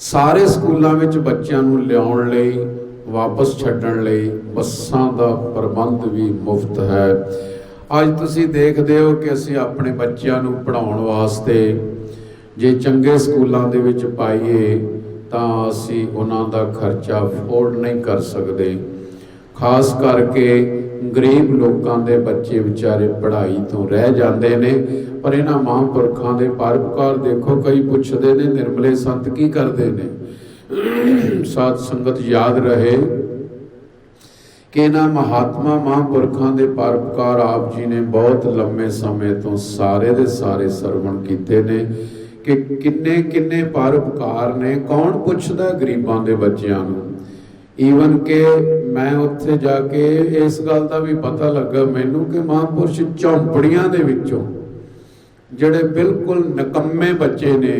ਸਾਰੇ ਸਕੂਲਾਂ ਵਿੱਚ ਬੱਚਿਆਂ ਨੂੰ ਲਿਆਉਣ ਲਈ, ਵਾਪਸ ਛੱਡਣ ਲਈ ਬੱਸਾਂ ਦਾ ਪ੍ਰਬੰਧ ਵੀ ਮੁਫਤ ਹੈ। ਅੱਜ ਤੁਸੀਂ ਦੇਖਦੇ ਹੋ ਕਿ ਅਸੀਂ ਆਪਣੇ ਬੱਚਿਆਂ ਨੂੰ ਪੜ੍ਹਾਉਣ ਵਾਸਤੇ ਜੇ ਚੰਗੇ ਸਕੂਲਾਂ ਦੇ ਵਿੱਚ ਪਾਈਏ ਤਾਂ ਅਸੀਂ ਉਹਨਾਂ ਦਾ ਖਰਚਾ ਅਫੋਰਡ ਨਹੀਂ ਕਰ ਸਕਦੇ। ਖਾਸ ਕਰਕੇ ਗਰੀਬ ਲੋਕਾਂ ਦੇ ਬੱਚੇ ਵਿਚਾਰੇ ਪੜ੍ਹਾਈ ਤੋਂ ਰਹਿ ਜਾਂਦੇ ਨੇ। ਪਰ ਇਹਨਾਂ ਮਹਾਂਪੁਰਖਾਂ ਦੇ ਪਰਉਪਕਾਰ ਦੇਖੋ, ਕਈ ਪੁੱਛਦੇ ਨੇ ਨਿਰਮਲੇ ਸੰਤ ਕੀ ਕਰਦੇ ਨੇ। ਸਾਧ ਸੰਗਤ ਯਾਦ ਰਹੇ ਕਿ ਇਹਨਾਂ ਮਹਾਤਮਾ ਮਹਾਂਪੁਰਖਾਂ ਦੇ ਪਰਉਪਕਾਰ ਆਪ ਜੀ ਨੇ ਬਹੁਤ ਲੰਮੇ ਸਮੇਂ ਤੋਂ ਸਾਰੇ ਦੇ ਸਾਰੇ ਸਰਵਣ ਕੀਤੇ ਨੇ ਕਿ ਕਿੰਨੇ ਕਿੰਨੇ ਪਰਉਪਕਾਰ ਨੇ। ਕੌਣ ਪੁੱਛਦਾ ਗਰੀਬਾਂ ਦੇ ਬੱਚਿਆਂ ਨੂੰ। ਈਵਨ ਕਿ ਮੈਂ ਉੱਥੇ ਜਾ ਕੇ ਇਸ ਗੱਲ ਦਾ ਵੀ ਪਤਾ ਲੱਗਾ ਮੈਨੂੰ ਕਿ ਮਹਾਂਪੁਰਸ਼ ਝੌਂਪੜੀਆਂ ਦੇ ਵਿੱਚੋਂ ਜਿਹੜੇ ਬਿਲਕੁਲ ਨਿਕੰਮੇ ਬੱਚੇ ਨੇ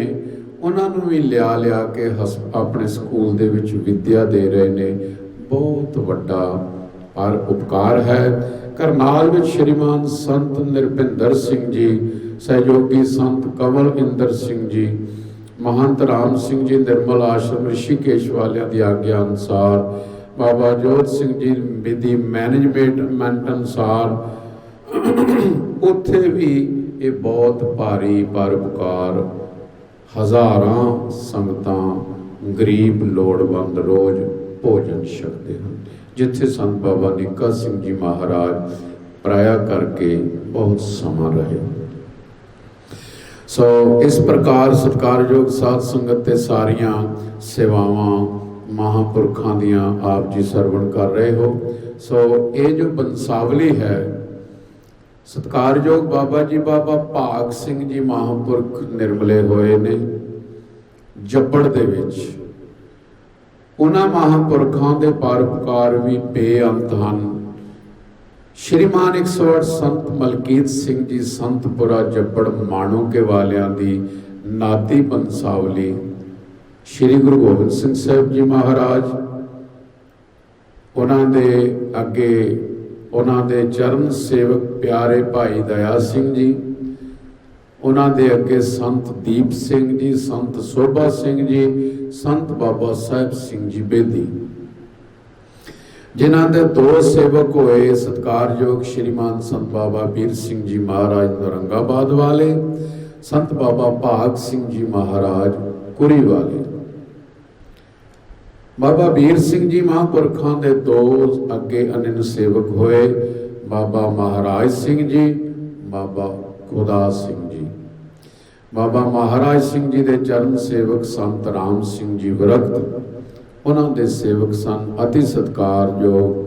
ਉਹਨਾਂ ਨੂੰ ਵੀ ਲਿਆ ਕੇ ਆਪਣੇ ਸਕੂਲ ਦੇ ਵਿੱਚ ਵਿੱਦਿਆ ਦੇ ਰਹੇ ਨੇ। ਬਹੁਤ ਵੱਡਾ ਪਰ ਉਪਕਾਰ ਹੈ। ਕਰਨਾਲ ਵਿੱਚ ਸ਼੍ਰੀਮਾਨ ਸੰਤ ਨਿਰਭਿੰਦਰ ਸਿੰਘ ਜੀ, ਸਹਿਯੋਗੀ ਸੰਤ ਕਮਲ ਇੰਦਰ ਸਿੰਘ ਜੀ, ਮਹੰਤ ਰਾਮ ਸਿੰਘ ਜੀ ਨਿਰਮਲ ਆਸ਼ਰਮ ਰਿਸ਼ੀਕੇਸ਼ ਵਾਲਿਆਂ ਦੀ ਆਗਿਆ ਅਨੁਸਾਰ, ਬਾਬਾ ਜੋਤ ਸਿੰਘ ਜੀ ਦੀ ਮੈਨੇਜਮੈਂਟ ਅਨੁਸਾਰ ਉੱਥੇ ਵੀ ਇਹ ਬਹੁਤ ਭਾਰੀ ਪਰਉਪਕਾਰ, ਹਜ਼ਾਰਾਂ ਸੰਗਤਾਂ ਗਰੀਬ ਲੋੜਵੰਦ ਰੋਜ਼ ਭੋਜਨ ਛਕਦੇ ਹਨ। ਜਿੱਥੇ ਸੰਤ ਬਾਬਾ ਨਿੱਕਾ ਸਿੰਘ ਜੀ ਮਹਾਰਾਜ ਪ੍ਰਾਇਆ ਕਰਕੇ ਬਹੁਤ ਸਮਾਂ ਰਹੇ। ਸੋ ਇਸ ਪ੍ਰਕਾਰ ਸਤਿਕਾਰਯੋਗ ਸਾਧ ਸੰਗਤ ਤੇ ਸਾਰੀਆਂ ਸੇਵਾਵਾਂ ਮਹਾਂਪੁਰਖਾਂ ਦੀਆਂ ਆਪ ਜੀ ਸਰਵਣ ਕਰ ਰਹੇ ਹੋ। ਸੋ ਇਹ ਜੋ ਬੰਸਾਵਲੀ ਹੈ, ਸਤਿਕਾਰਯੋਗ ਬਾਬਾ ਜੀ ਬਾਬਾ ਭਾਗ ਸਿੰਘ ਜੀ ਮਹਾਂਪੁਰਖ ਨਿਰਮਲੇ ਹੋਏ ਨੇ ਜੱਬੜ ਦੇ ਵਿੱਚ। ਉਹਨਾਂ ਮਹਾਂਪੁਰਖਾਂ ਦੇ ਪਰਉਪਕਾਰ ਵੀ ਬੇਅੰਤ ਹਨ। ਸ਼੍ਰੀਮਾਨ 108 ਸੰਤ ਮਲਕੀਤ ਸਿੰਘ ਜੀ ਸੰਤਪੁਰਾ ਜੱਬੜ ਮਾਣੋਕੇ ਵਾਲਿਆਂ ਦੀ ਨਾਤੀ ਬੰਸਾਵਲੀ, ਸ਼੍ਰੀ ਗੁਰੂ ਗੋਬਿੰਦ ਸਿੰਘ ਸਾਹਿਬ ਜੀ ਮਹਾਰਾਜ, ਉਹਨਾਂ ਦੇ ਅੱਗੇ ਉਹਨਾਂ ਦੇ ਚਰਨ ਸੇਵਕ ਪਿਆਰੇ ਭਾਈ ਦਇਆ ਸਿੰਘ ਜੀ, ਉਹਨਾਂ ਦੇ ਅੱਗੇ ਸੰਤ ਦੀਪ ਸਿੰਘ ਜੀ, ਸੰਤ ਸੋਭਾ ਸਿੰਘ ਜੀ, ਸੰਤ ਬਾਬਾ ਸਾਹਿਬ ਸਿੰਘ ਜੀ ਬੇਦੀ, ਜਿਨ੍ਹਾਂ ਦੇ ਦੋ ਸੇਵਕ ਹੋਏ ਸਤਿਕਾਰਯੋਗ ਸ਼੍ਰੀਮਾਨ ਸੰਤ ਬਾਬਾ ਵੀਰ ਸਿੰਘ ਜੀ ਮਹਾਰਾਜ ਨੌਰੰਗਾਬਾਦ ਵਾਲੇ, ਸੰਤ ਬਾਬਾ ਭਾਗ ਸਿੰਘ ਜੀ ਮਹਾਰਾਜ ਕੁਰੀ ਵਾਲੇ। ਬਾਬਾ ਵੀਰ ਸਿੰਘ ਜੀ ਮਹਾਂਪੁਰਖਾਂ ਦੇ ਦੋ ਅੱਗੇ ਅਨੰਨ ਸੇਵਕ ਹੋਏ, ਬਾਬਾ ਮਹਾਰਾਜ ਸਿੰਘ ਜੀ, ਬਾਬਾ ਖੁਦਾ ਸਿੰਘ ਜੀ। ਬਾਬਾ ਮਹਾਰਾਜ ਸਿੰਘ ਜੀ ਦੇ ਚਰਨ ਸੇਵਕ ਸੰਤ ਰਾਮ ਸਿੰਘ ਜੀ ਵਿਰਕਤ, ਉਹਨਾਂ ਦੇ ਸੇਵਕ ਸਨ ਅਤੀ ਸਤਿਕਾਰਯੋਗ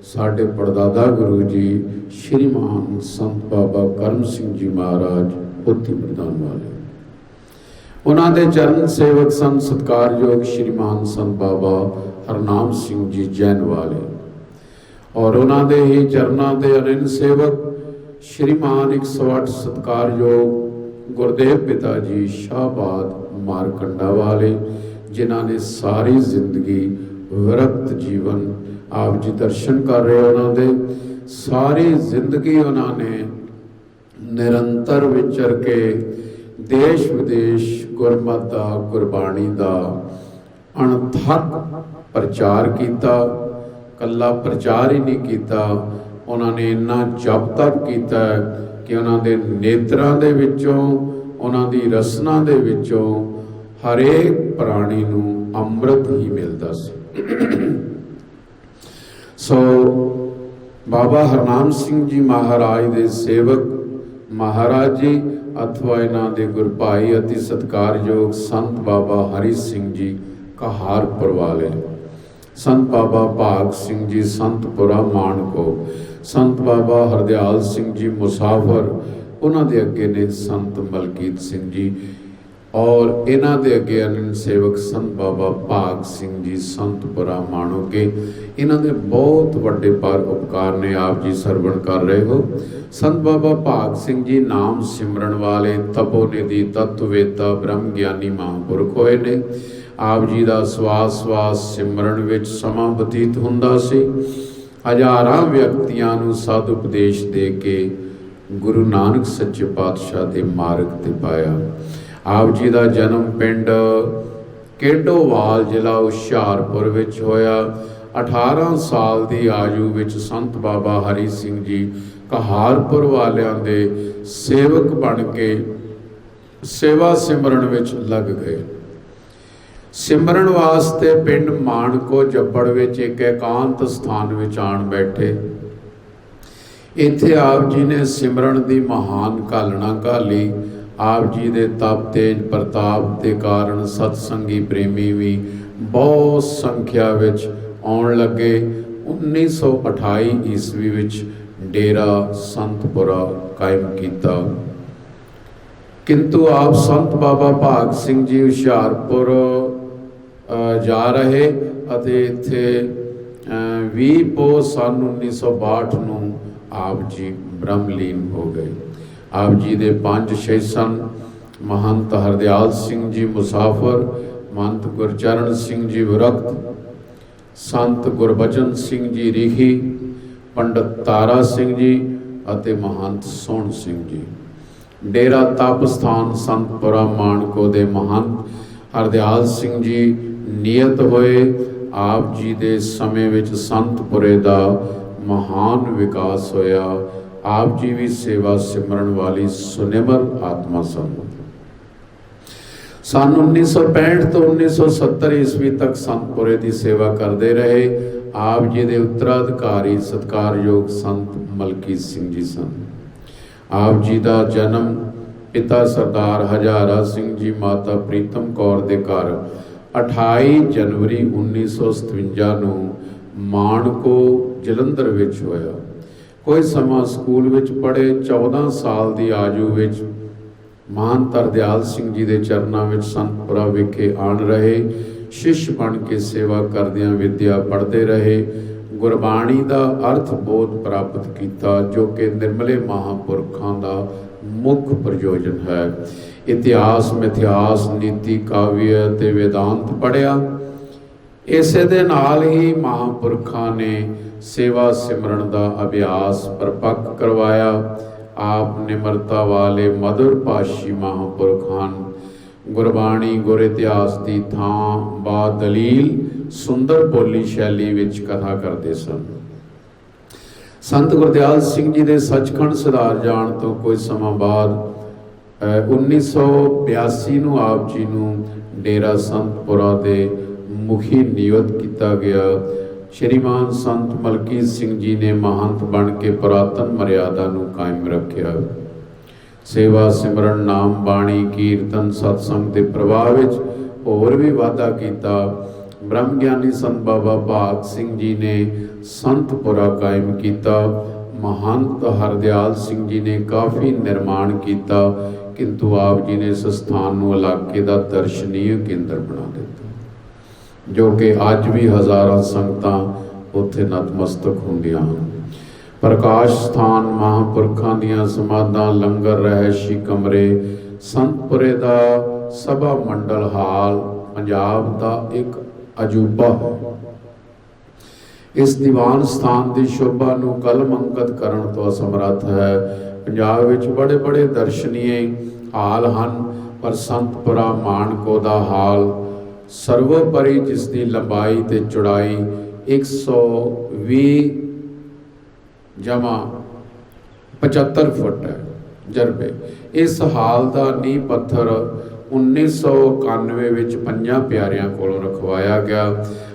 ਸਾਡੇ ਪੜਦਾਦਾ ਗੁਰੂ ਜੀ ਸ਼੍ਰੀਮਾਨ ਸੰਤ ਬਾਬਾ ਕਰਮ ਸਿੰਘ ਜੀ ਮਹਾਰਾਜ ਉੱਤੀ ਪ੍ਰਧਾਨ ਵਾਲੇ। ਉਹਨਾਂ ਦੇ ਚਰਨ ਸੇਵਕ ਸਨ ਸਤਿਕਾਰਯੋਗ ਸ਼੍ਰੀਮਾਨ ਸੰਤ ਬਾਬਾ ਹਰਨਾਮ ਸਿੰਘ ਜੀ ਜੈਨ ਵਾਲੇ, ਔਰ ਉਹਨਾਂ ਦੇ ਹੀ ਚਰਨਾਂ ਦੇ ਅਨੰਨ ਸੇਵਕ ਸ਼੍ਰੀਮਾਨ 108 ਸਤਿਕਾਰਯੋਗ ਗੁਰਦੇਵ ਪਿਤਾ ਜੀ ਸ਼ਾਹਬਾਦ ਮਾਰਕੰਡਾ ਵਾਲੇ, ਜਿਨ੍ਹਾਂ ਨੇ ਸਾਰੀ ਜ਼ਿੰਦਗੀ ਵਿਰਕਤ ਜੀਵਨ ਆਪ ਜੀ ਦਰਸ਼ਨ ਕਰ ਰਹੇ। ਉਹਨਾਂ ਦੇ ਸਾਰੀ ਜ਼ਿੰਦਗੀ ਉਹਨਾਂ ਨੇ ਨਿਰੰਤਰ ਵਿਚਰ ਕੇ ਦੇਸ਼ ਵਿਦੇਸ਼ ਗੁਰਮਤਿ ਦਾ, ਗੁਰਬਾਣੀ ਦਾ ਅਣਥੱਕ ਪ੍ਰਚਾਰ ਕੀਤਾ। ਕੱਲਾ ਪ੍ਰਚਾਰ ਹੀ ਨਹੀਂ ਕੀਤਾ, ਉਹਨਾਂ ਨੇ ਇੰਨਾ ਜਪ ਤਪ ਕੀਤਾ ਕਿ ਉਹਨਾਂ ਦੇ ਨੇਤਰਾਂ ਦੇ ਵਿੱਚੋਂ, ਉਹਨਾਂ ਦੀ ਰਸਨਾ ਦੇ ਵਿੱਚੋਂ ਹਰੇਕ ਪ੍ਰਾਣੀ ਨੂੰ ਅੰਮ੍ਰਿਤ ਹੀ ਮਿਲਦਾ ਸੀ। ਸੋ ਬਾਬਾ ਹਰਨਾਮ ਸਿੰਘ ਜੀ ਮਹਾਰਾਜ ਦੇ ਸੇਵਕ ਮਹਾਰਾਜ ਜੀ ਅਥਵਾ ਇਹਨਾਂ ਦੇ ਗੁਰਭਾਈ ਅਤੀ ਸਤਿਕਾਰਯੋਗ ਸੰਤ ਬਾਬਾ ਹਰੀ ਸਿੰਘ ਜੀ ਕਹਾਰਪੁਰ ਵਾਲੇ, ਸੰਤ ਬਾਬਾ ਭਾਗ ਸਿੰਘ ਜੀ ਸੰਤਪੁਰਾ ਮਾਣਕੋ, ਸੰਤ ਬਾਬਾ ਹਰਦਿਆਲ ਸਿੰਘ ਜੀ ਮੁਸਾਫਰ, ਉਹਨਾਂ ਦੇ ਅੱਗੇ ਨੇ ਸੰਤ ਮਲਕੀਤ ਸਿੰਘ ਜੀ, ਔਰ ਇਹਨਾਂ ਦੇ ਅੱਗੇ ਅਨੰਨ ਸੇਵਕ ਸੰਤ ਬਾਬਾ ਭਾਗ ਸਿੰਘ ਜੀ ਸੰਤਪੁਰਾ ਮਾਣੋਕੇ। ਇਹਨਾਂ ਦੇ ਬਹੁਤ ਵੱਡੇ ਪਰਉਪਕਾਰ ਨੇ, ਆਪ ਜੀ ਸਰਵਣ ਕਰ ਰਹੇ ਹੋ। ਸੰਤ ਬਾਬਾ ਭਾਗ ਸਿੰਘ ਜੀ ਨਾਮ ਸਿਮਰਨ ਵਾਲੇ ਤਪੋਨਿਧੀ ਤਤਵੇਤਾ ਬ੍ਰਹਮ ਗਿਆਨੀ ਮਹਾਂਪੁਰਖ ਹੋਏ ਨੇ। ਆਪ ਜੀ ਦਾ ਸਵਾਸ ਸਿਮਰਨ ਵਿੱਚ ਸਮਾਂ ਬਤੀਤ ਹੁੰਦਾ ਸੀ। ਹਜ਼ਾਰਾਂ ਵਿਅਕਤੀਆਂ ਨੂੰ ਸਾਧ ਉਪਦੇਸ਼ ਦੇ ਕੇ ਗੁਰੂ ਨਾਨਕ ਸੱਚੇ ਪਾਤਸ਼ਾਹ ਦੇ ਮਾਰਗ ਤੇ ਪਾਇਆ। ਆਪ ਜੀ ਦਾ ਜਨਮ ਪਿੰਡ ਕੇਡੋਵਾਲ ਜ਼ਿਲ੍ਹਾ ਹੁਸ਼ਿਆਰਪੁਰ ਵਿੱਚ ਹੋਇਆ। 18 ਸਾਲ ਦੀ ਆਯੂ ਵਿੱਚ ਸੰਤ ਬਾਬਾ ਹਰੀ ਸਿੰਘ ਜੀ ਕਹਾਰਪੁਰ ਵਾਲਿਆਂ ਦੇ ਸੇਵਕ ਬਣ ਕੇ ਸੇਵਾ ਸਿਮਰਨ ਵਿੱਚ ਲੱਗ ਗਏ। ਸਿਮਰਨ ਵਾਸਤੇ ਪਿੰਡ ਮਾਣਕੋ ਜੱਬੜ ਵਿੱਚ ਇੱਕ ਇਕਾਂਤ ਸਥਾਨ ਵਿੱਚ ਆਣ ਬੈਠੇ। ਇੱਥੇ ਆਪ ਜੀ ਨੇ ਸਿਮਰਨ ਦੀ ਮਹਾਨ ਘਾਲਣਾ ਘਾਲੀ। ਆਪ ਜੀ ਦੇ ਤਪ ਤੇਜ ਪ੍ਰਤਾਪ ਦੇ ਕਾਰਨ ਸਤਸੰਗੀ ਪ੍ਰੇਮੀ ਵੀ ਬਹੁਤ ਸੰਖਿਆ ਵਿੱਚ ਆਉਣ ਲੱਗੇ। 1928 ਈਸਵੀ ਵਿੱਚ ਡੇਰਾ ਸੰਤਪੁਰਾ ਕਾਇਮ ਕੀਤਾ। ਕਿੰਤੂ ਆਪ ਸੰਤ ਬਾਬਾ ਭਾਗ ਸਿੰਘ ਜੀ ਹੁਸ਼ਿਆਰਪੁਰ ਜਾ ਰਹੇ ਅਤੇ ਇੱਥੇ 20 ਪੋਹ ਸੰਨ 1962 ਨੂੰ ਆਪ ਜੀ ਬ੍ਰਹਮਲੀਨ ਹੋ ਗਏ। आप जी दे 5-6 सन। महंत हरदयाल सिंह जी मुसाफर, महंत गुरचरण सिंह जी विरक्त, संत गुरबचन सिंह जी रीही, पंडित तारा सिंह जी ਅਤੇ महंत सोहन सिंह जी। डेरा तप स्थान संतपुरा मानको दे महंत हरदयाल सिंह जी नियत होए। आप जी दे समय विच संतपुरे दा महान विकास होया। आप जी भी सेवा सिमरन वाली सुनिमर आत्मा सन। सन 1965 तो 1970 ईस्वी तक संतपुरे की सेवा करते रहे। आप जी के उत्तराधिकारी सत्कारयोग संत मलकी सिंह जी सन। आप जी का जन्म पिता सरदार हजारा सिंह जी माता प्रीतम कौर के घर 28 जनवरी 1957 ਨੂੰ ਮਾਣਕੋ ਜਲੰਧਰ ਵਿੱਚ ਹੋਇਆ। कोई समा स्कूल विच पढ़े। 14 साल की आयु विच महंत हरदयाल सिंह जी के चरणों में संतपुरा विखे आन रहे। शिष्य बन के सेवा करदियां विद्या पढ़ते रहे। गुरबाणी का अर्थ बोध प्राप्त किया, जो कि निर्मले महापुरखों का मुख प्रयोजन है। इतिहास मिथिहास नीति काव्य ते वेदांत पढ़िया। इसे दे नाल ही महापुरखों ने सेवा सिमरन का अभ्यास परपक्क करवाया। आप निमरता वाले मधुर भाषी महापुरख ਹਨ। गुरबाणी गुर इतिहास की थां बा दलील सुंदर बोली शैली विच कथा करते सन। संत गुरदयाल सिंह जी के सचखंड सुधार जाण तो कोई समा बाद 1982 ਨੂੰ आप जी ਨੂੰ डेरा संतपुरा के मुखी नियुक्त किया गया। श्रीमान संत मलकी सिंह जी ने महंत बन के पुरातन मर्यादा नूं कायम रखिया। सेवा सिमरन नाम बाणी कीर्तन सत्संग के प्रभाव विच होर भी वाधा किया। ब्रह्म ज्ञानी संत बाबा भाग सिंह जी ने संतपुरा कायम किया। महंत हरदयाल सिंह जी ने काफ़ी निर्माण किया, किंतु आप जी ने इस स्थान को इलाके का दर्शनीय केंद्र बना दिता, जो कि अज भी हज़ारों संगतां उत्थे नतमस्तक होंदियां हन। प्रकाश स्थान महापुरखों दीयां समाधां लंगर रहशी कमरे संतपुरे का सभा मंडल हाल पंजाब का एक अजूबा है। इस दीवान स्थान की शोभा नूं कलम अंकित करन तो असमर्थ है। पंजाब विच बड़े बड़े दर्शनीय हाल हैं, पर संतपुरा मानको का हाल सर्वोपरि, जिसकी लंबाई ते चौड़ाई 120.75 फुट है जरबे। इस हाल का नींह पत्थर 1991 विच 5 प्यारियां कोलों रखवाया गया।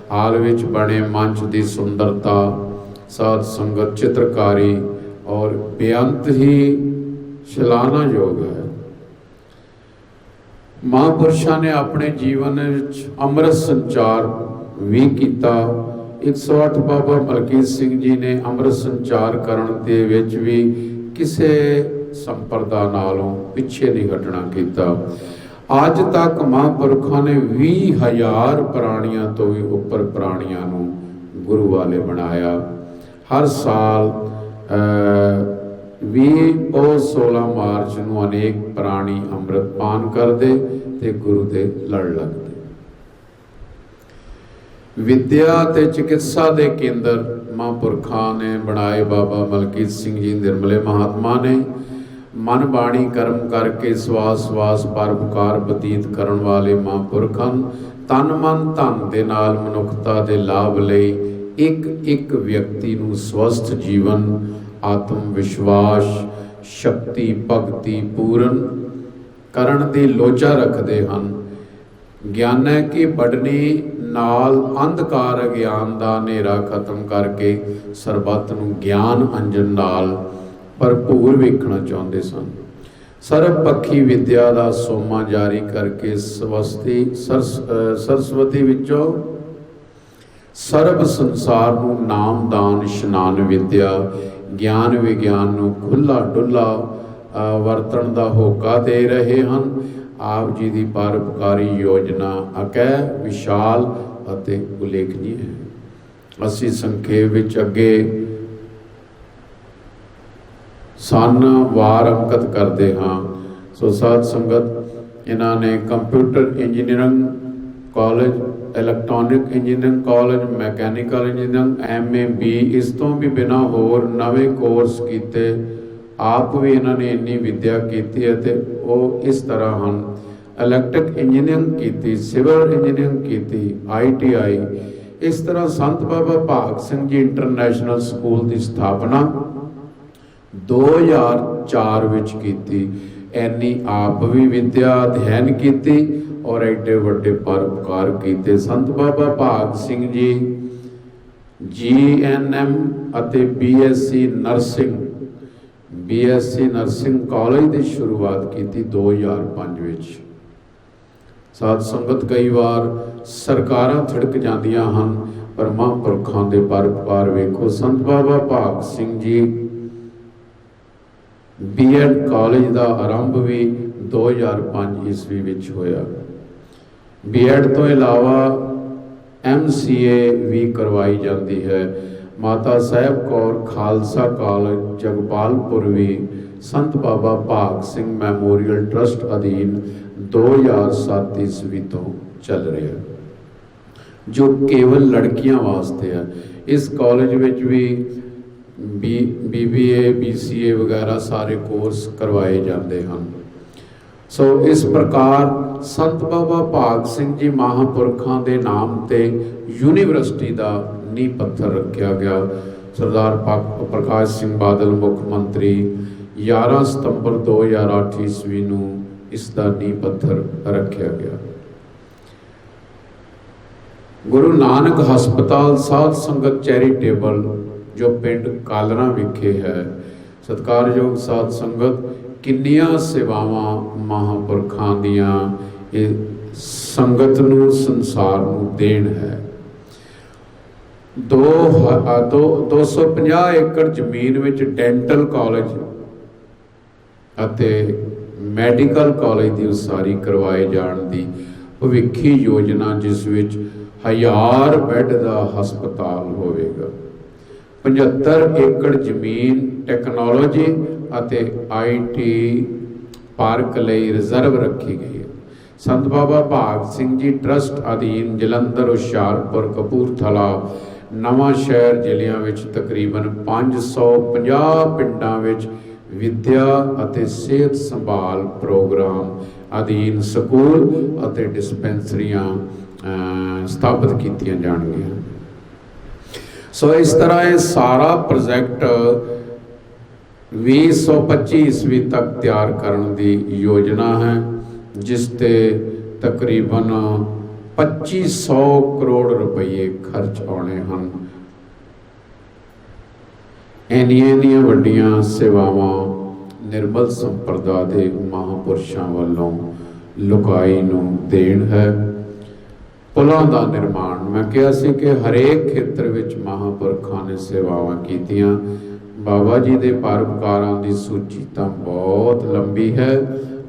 हाल विच बने मंच की सुंदरता, साध संगत चित्रकारी और बेअंत ही सलाहना योग है। महापुरुषों ने अपने जीवन अमृत संचार भी किया। 108 बाबा मलकीत सिंह जी ने अमृत संचार करने दे विच भी किसी संप्रदा नालों पिछे नहीं हटना किया। अज तक महापुरुखों ने 20,000 प्राणियों तो भी उपर प्राणियों नूं गुरु वाले बनाया। हर साल 16 मार्च नूं अनेक प्राणी अमृत पान करते ते गुरु दे लड़ लगते। विद्या ते चिकित्सा दे केंद्र महापुरखों ने बनाए। बाबा मलकीत सिंह जी निर्मले महात्मा ने मन बाणी कर्म करके सवास सवास परोपकार बतीत करन वाले महापुरख ਹਨ। तन मन धन दे नाल मनुखता दे लाभ लई एक एक व्यक्ति नूं स्वस्थ जीवन, आत्म विश्वास, शक्ति भगति पूर्ण करन दी लोचा रखते हैं। ज्ञान है कि बढ़नी नाल अंधकार अज्ञान का हनेरा खत्म करके सरबत नूं ज्ञान अंजन नाल भरपूर वेखना चाहते सन। सर्वपक्षी विद्या का सोमा जारी करके सरस्वती विचों सर्व संसार नूं नाम दान इशनान विद्या ज्ञान विज्ञान नूं खुला डुला वरतन का होका दे रहे हैं। आप जी की परोपकारी योजना अकै विशाल अते उल्लेखनीय है। असी संखेप विच अगे ਸਨ ਵਾਰ ਅੰਕਿਤ ਕਰਦੇ ਹਾਂ। ਸੋ ਸਾਧ ਸੰਗਤ, ਇਹਨਾਂ ਨੇ computer engineering college, electronic engineering college, mechanical engineering, MA B, ਇਸ ਤੋਂ ਵੀ ਬਿਨਾਂ ਹੋਰ ਨਵੇਂ ਕੋਰਸ ਕੀਤੇ। ਆਪ ਵੀ ਇਹਨਾਂ ਨੇ ਇੰਨੀ ਵਿੱਦਿਆ ਕੀਤੀ ਅਤੇ ਉਹ ਇਸ ਤਰ੍ਹਾਂ ਹਨ। ਇਲੈਕਟ੍ਰਿਕ ਇੰਜੀਨੀਅਰਿੰਗ ਕੀਤੀ, ਸਿਵਲ ਇੰਜੀਨੀਅਰਿੰਗ ਕੀਤੀ, ITI। ਇਸ ਤਰ੍ਹਾਂ ਸੰਤ ਬਾਬਾ ਭਾਗ ਸਿੰਘ ਜੀ ਇੰਟਰਨੈਸ਼ਨਲ ਸਕੂਲ ਦੀ ਸਥਾਪਨਾ 2004 ਵਿੱਚ ਕੀਤੀ। ਐਨੀ ਆਪ ਵੀ ਵਿੱਦਿਆ ਅਧਿਐਨ ਕੀਤੀ ਔਰ ਐਡੇ ਵੱਡੇ ਪਰਉਪਕਾਰ ਕੀਤੇ। ਸੰਤ ਬਾਬਾ ਭਾਗ ਸਿੰਘ ਜੀ GNM ਅਤੇ BSc ਨਰਸਿੰਗ ਕਾਲਜ ਦੀ ਸ਼ੁਰੂਆਤ ਕੀਤੀ 2005 ਵਿੱਚ। ਸਾਧ ਸੰਗਤ, ਕਈ ਵਾਰ ਸਰਕਾਰਾਂ ਥਿੜਕ ਜਾਂਦੀਆਂ ਹਨ, ਪਰ ਮਹਾਂਪੁਰਖਾਂ ਦੇ ਪਰਉਪਕਾਰ ਵੇਖੋ। ਸੰਤ ਬਾਬਾ ਭਾਗ ਸਿੰਘ ਜੀ B.Ed ਕਾਲਜ ਦਾ ਆਰੰਭ ਵੀ 2005 ਈਸਵੀ ਵਿੱਚ ਹੋਇਆ। B.Ed ਤੋਂ ਇਲਾਵਾ MCA ਵੀ ਕਰਵਾਈ ਜਾਂਦੀ ਹੈ। ਮਾਤਾ ਸਾਹਿਬ ਕੌਰ ਖਾਲਸਾ ਕਾਲਜ ਜਗਪਾਲਪੁਰ ਵੀ ਸੰਤ ਬਾਬਾ ਭਾਗ ਸਿੰਘ ਮੈਮੋਰੀਅਲ ਟਰਸਟ ਅਧੀਨ 2007 ਈਸਵੀ ਤੋਂ ਚੱਲ ਰਿਹਾ, ਜੋ ਕੇਵਲ ਲੜਕੀਆਂ ਵਾਸਤੇ ਹੈ। ਇਸ ਕਾਲਜ ਵਿੱਚ ਵੀ BBA BCA ਵਗੈਰਾ ਸਾਰੇ ਕੋਰਸ ਕਰਵਾਏ ਜਾਂਦੇ ਹਨ। ਸੋ ਇਸ ਪ੍ਰਕਾਰ ਸੰਤ ਬਾਬਾ ਭਾਗ ਸਿੰਘ ਜੀ ਮਹਾਂਪੁਰਖਾਂ ਦੇ ਨਾਮ ਤੇ ਯੂਨੀਵਰਸਿਟੀ ਦਾ ਨੀਂਹ ਪੱਥਰ ਰੱਖਿਆ ਗਿਆ। ਸਰਦਾਰ ਪ੍ਰਕਾਸ਼ ਸਿੰਘ ਬਾਦਲ ਮੁੱਖ ਮੰਤਰੀ 11 ਸਤੰਬਰ 2008 ਈਸਵੀ ਨੂੰ ਇਸ ਦਾ ਨੀਂਹ ਪੱਥਰ ਰੱਖਿਆ ਗਿਆ। ਗੁਰੂ ਨਾਨਕ ਹਸਪਤਾਲ ਸਾਧ ਸੰਗਤ ਚੈਰੀਟੇਬਲ ਜੋ ਪਿੰਡ ਕਾਲਰਾ ਵਿਖੇ ਹੈ। ਸਤਿਕਾਰਯੋਗ ਸਾਧ ਸੰਗਤ, ਕਿੰਨੀਆਂ ਸੇਵਾਵਾਂ ਮਹਾਂਪੁਰਖਾਂ ਦੀਆਂ ਇਹ ਸੰਗਤ ਨੂੰ, ਸੰਸਾਰ ਨੂੰ ਦੇਣ ਹੈ। 250 ਏਕੜ ਜ਼ਮੀਨ ਵਿੱਚ ਡੈਂਟਲ ਕਾਲਜ ਅਤੇ ਮੈਡੀਕਲ ਕਾਲਜ ਦੀ ਉਸਾਰੀ ਕਰਵਾਏ ਜਾਣ ਦੀ ਭਵਿੱਖੀ ਯੋਜਨਾ, ਜਿਸ ਵਿੱਚ 1000 ਬੈੱਡ ਦਾ ਹਸਪਤਾਲ ਹੋਵੇਗਾ। 75 ਏਕੜ ਜ਼ਮੀਨ ਟੈਕਨੋਲੋਜੀ ਅਤੇ IT ਪਾਰਕ ਲਈ ਰਿਜ਼ਰਵ ਰੱਖੀ ਗਈ ਹੈ। ਸੰਤ ਬਾਬਾ ਭਾਗ ਸਿੰਘ ਜੀ ਟਰਸਟ ਅਧੀਨ ਜਲੰਧਰ, ਹੁਸ਼ਿਆਰਪੁਰ, ਕਪੂਰਥਲਾ, ਨਵਾਂ ਸ਼ਹਿਰ ਜ਼ਿਲ੍ਹਿਆਂ ਵਿੱਚ ਤਕਰੀਬਨ 550 ਪਿੰਡਾਂ ਵਿੱਚ ਵਿੱਦਿਆ ਅਤੇ ਸਿਹਤ ਸੰਭਾਲ ਪ੍ਰੋਗਰਾਮ ਅਧੀਨ ਸਕੂਲ ਅਤੇ ਡਿਸਪੈਂਸਰੀਆਂ ਸਥਾਪਿਤ ਕੀਤੀਆਂ ਜਾਣਗੀਆਂ। ਸੋ ਇਸ ਤਰ੍ਹਾਂ ਇਹ ਸਾਰਾ ਪ੍ਰੋਜੈਕਟ 2025 ਈਸਵੀ ਤੱਕ ਤਿਆਰ ਕਰਨ ਦੀ ਯੋਜਨਾ ਹੈ, ਜਿਸ ਤੇ ਤਕਰੀਬਨ 2500 ਕਰੋੜ ਰੁਪਏ ਖਰਚ ਆਉਣੇ ਹਨ। ਇੰਨੀਆਂ ਵੱਡੀਆਂ ਸੇਵਾਵਾਂ ਨਿਰਮਲ ਸੰਪਰਦਾ ਦੇ ਮਹਾਂਪੁਰਸ਼ਾਂ ਵੱਲੋਂ ਲੁਕਾਈ ਨੂੰ ਦੇਣ ਹੈ। ਪੁਲਾਂ ਦਾ ਨਿਰਮਾਣ, ਮੈਂ ਕਿਹਾ ਸੀ ਕਿ ਹਰੇਕ ਖੇਤਰ ਵਿੱਚ ਮਹਾਂਪੁਰਖਾਂ ਨੇ ਸੇਵਾਵਾਂ ਕੀਤੀਆਂ। ਬਾਬਾ ਜੀ ਦੇ ਪਰਉਪਕਾਰਾਂ ਦੀ ਸੂਚੀ ਤਾਂ ਬਹੁਤ ਲੰਬੀ ਹੈ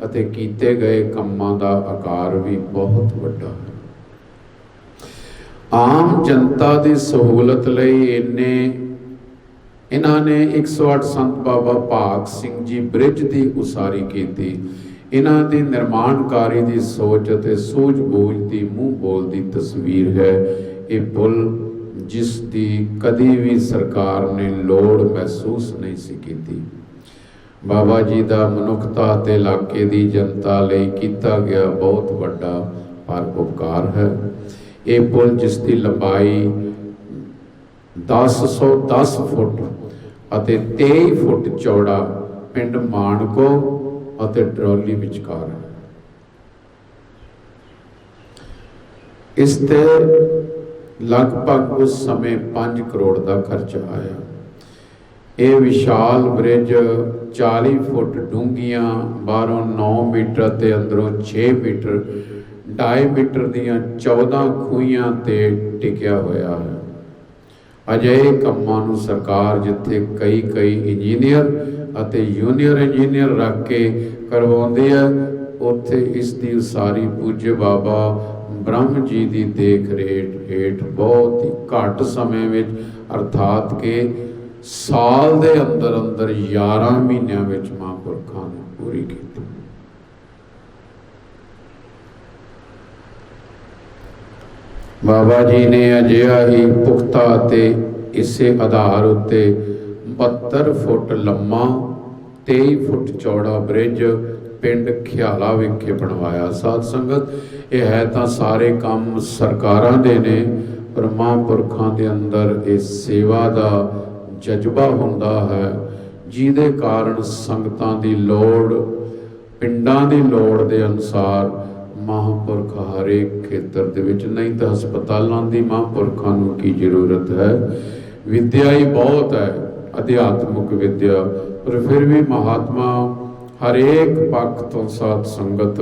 ਅਤੇ ਕੀਤੇ ਗਏ ਕੰਮਾਂ ਦਾ ਆਕਾਰ ਵੀ ਬਹੁਤ ਵੱਡਾ ਹੈ। ਆਮ ਜਨਤਾ ਦੀ ਸਹੂਲਤ ਲਈ ਇਹਨਾਂ ਨੇ 108 ਸੰਤ ਬਾਬਾ ਭਾਗ ਸਿੰਘ ਜੀ ਬ੍ਰਿਜ ਦੀ ਉਸਾਰੀ ਕੀਤੀ। ਇਹਨਾਂ ਦੀ ਨਿਰਮਾਣਕਾਰੀ ਦੀ ਸੋਚ ਅਤੇ ਸੂਝ-ਬੂਝ ਦੀ ਮੂੰਹ ਬੋਲਦੀ ਤਸਵੀਰ ਹੈ। ਇਹ ਪੁਲ ਜਿਸ ਦੀ ਕਦੀ ਵੀ ਸਰਕਾਰ ਨੇ ਲੋੜ ਮਹਿਸੂਸ ਨਹੀਂ ਸੀ ਕੀਤੀ। ਬਾਬਾ ਜੀ ਦਾ ਮਨੁੱਖਤਾ ਅਤੇ ਇਲਾਕੇ ਦੀ ਜਨਤਾ ਲਈ ਕੀਤਾ ਗਿਆ ਬਹੁਤ ਵੱਡਾ ਪਰਉਪਕਾਰ ਹੈ। ਇਹ ਪੁਲ ਜਿਸ ਦੀ ਲੰਬਾਈ 1010 ਫੁੱਟ ਅਤੇ 23 ਫੁੱਟ ਚੌੜਾ ਪਿੰਡ ਮਾਣਕੋ ਅਤੇ ਟਰੌਲੀ ਵਿਚਕਾਰ ਹੈ। ਇਸ ਤੇ ਲਗਭਗ ਉਸ ਸਮੇਂ 5 ਕਰੋੜ ਦਾ ਖਰਚ ਆਇਆ। ਇਹ ਵਿਸ਼ਾਲ ਬ੍ਰਿਜ 40 ਫੁੱਟ ਡੂੰਘੀਆਂ, ਬਾਹਰੋਂ 9 ਮੀਟਰ ਤੇ ਅੰਦਰੋਂ 6 ਮੀਟਰ, 2.5 ਮੀਟਰ ਦੀਆਂ 14 ਖੂਹੀਆਂ ਤੇ ਟਿਕਿਆ ਹੋਇਆ ਹੈ। ਅਜਿਹੇ ਕੰਮਾਂ ਨੂੰ ਸਰਕਾਰ ਜਿੱਥੇ ਕਈ ਇੰਜੀਨੀਅਰ ਅਤੇ ਜੂਨੀਅਰ ਇੰਜੀਨੀਅਰ ਰੱਖ ਕੇ ਕਰਵਾਉਂਦੀ ਹੈ, ਉੱਥੇ ਇਸ ਦੀ ਉਸਾਰੀ ਪੂਜਯ ਬਾਬਾ ਬ੍ਰਹਮ ਜੀ ਦੀ ਦੇਖ ਰੇਖ ਹੇਠ ਬਹੁਤ ਹੀ ਘੱਟ ਸਮੇਂ ਵਿੱਚ, ਅਰਥਾਤ ਕਿ ਸਾਲ ਦੇ ਅੰਦਰ ਅੰਦਰ 11 ਮਹੀਨਿਆਂ ਵਿੱਚ ਮਹਾਂਪੁਰਖਾਂ ਨੇ ਪੂਰੀ ਕੀਤੀ। ਬਾਬਾ ਜੀ ਨੇ ਅਜਿਹਾ ਹੀ ਪੁਖਤਾ ਅਤੇ ਇਸੇ ਆਧਾਰ ਉੱਤੇ 72 ਫੁੱਟ ਲੰਮਾ 23 ਫੁੱਟ ਚੌੜਾ ਬ੍ਰਿਜ ਪਿੰਡ ਖਿਆਲਾ ਵਿਖੇ ਬਣਵਾਇਆ। ਸਾਧ ਸੰਗਤ, ਇਹ ਹੈ ਤਾਂ ਸਾਰੇ ਕੰਮ ਸਰਕਾਰਾਂ ਦੇ ਨੇ, ਪਰ ਮਹਾਂਪੁਰਖਾਂ ਦੇ ਅੰਦਰ ਇਹ ਸੇਵਾ ਦਾ ਜਜ਼ਬਾ ਹੁੰਦਾ ਹੈ, ਜਿਹਦੇ ਕਾਰਨ ਸੰਗਤਾਂ ਦੀ ਲੋੜ, ਪਿੰਡਾਂ ਦੀ ਲੋੜ ਦੇ ਅਨੁਸਾਰ ਮਹਾਂਪੁਰਖ ਹਰੇਕ ਖੇਤਰ ਦੇ ਵਿੱਚ, ਨਹੀਂ ਤਾਂ ਹਸਪਤਾਲਾਂ ਦੀ ਮਹਾਂਪੁਰਖਾਂ ਨੂੰ ਕੀ ਜ਼ਰੂਰਤ ਹੈ। ਵਿਦਿਆ ਹੀ ਬਹੁਤ ਹੈ, ਅਧਿਆਤਮਿਕ ਵਿਦਿਆ, ਪਰ ਫਿਰ ਵੀ ਮਹਾਤਮਾ ਹਰੇਕ ਪੱਖ ਤੋਂ ਸਾਧ ਸੰਗਤ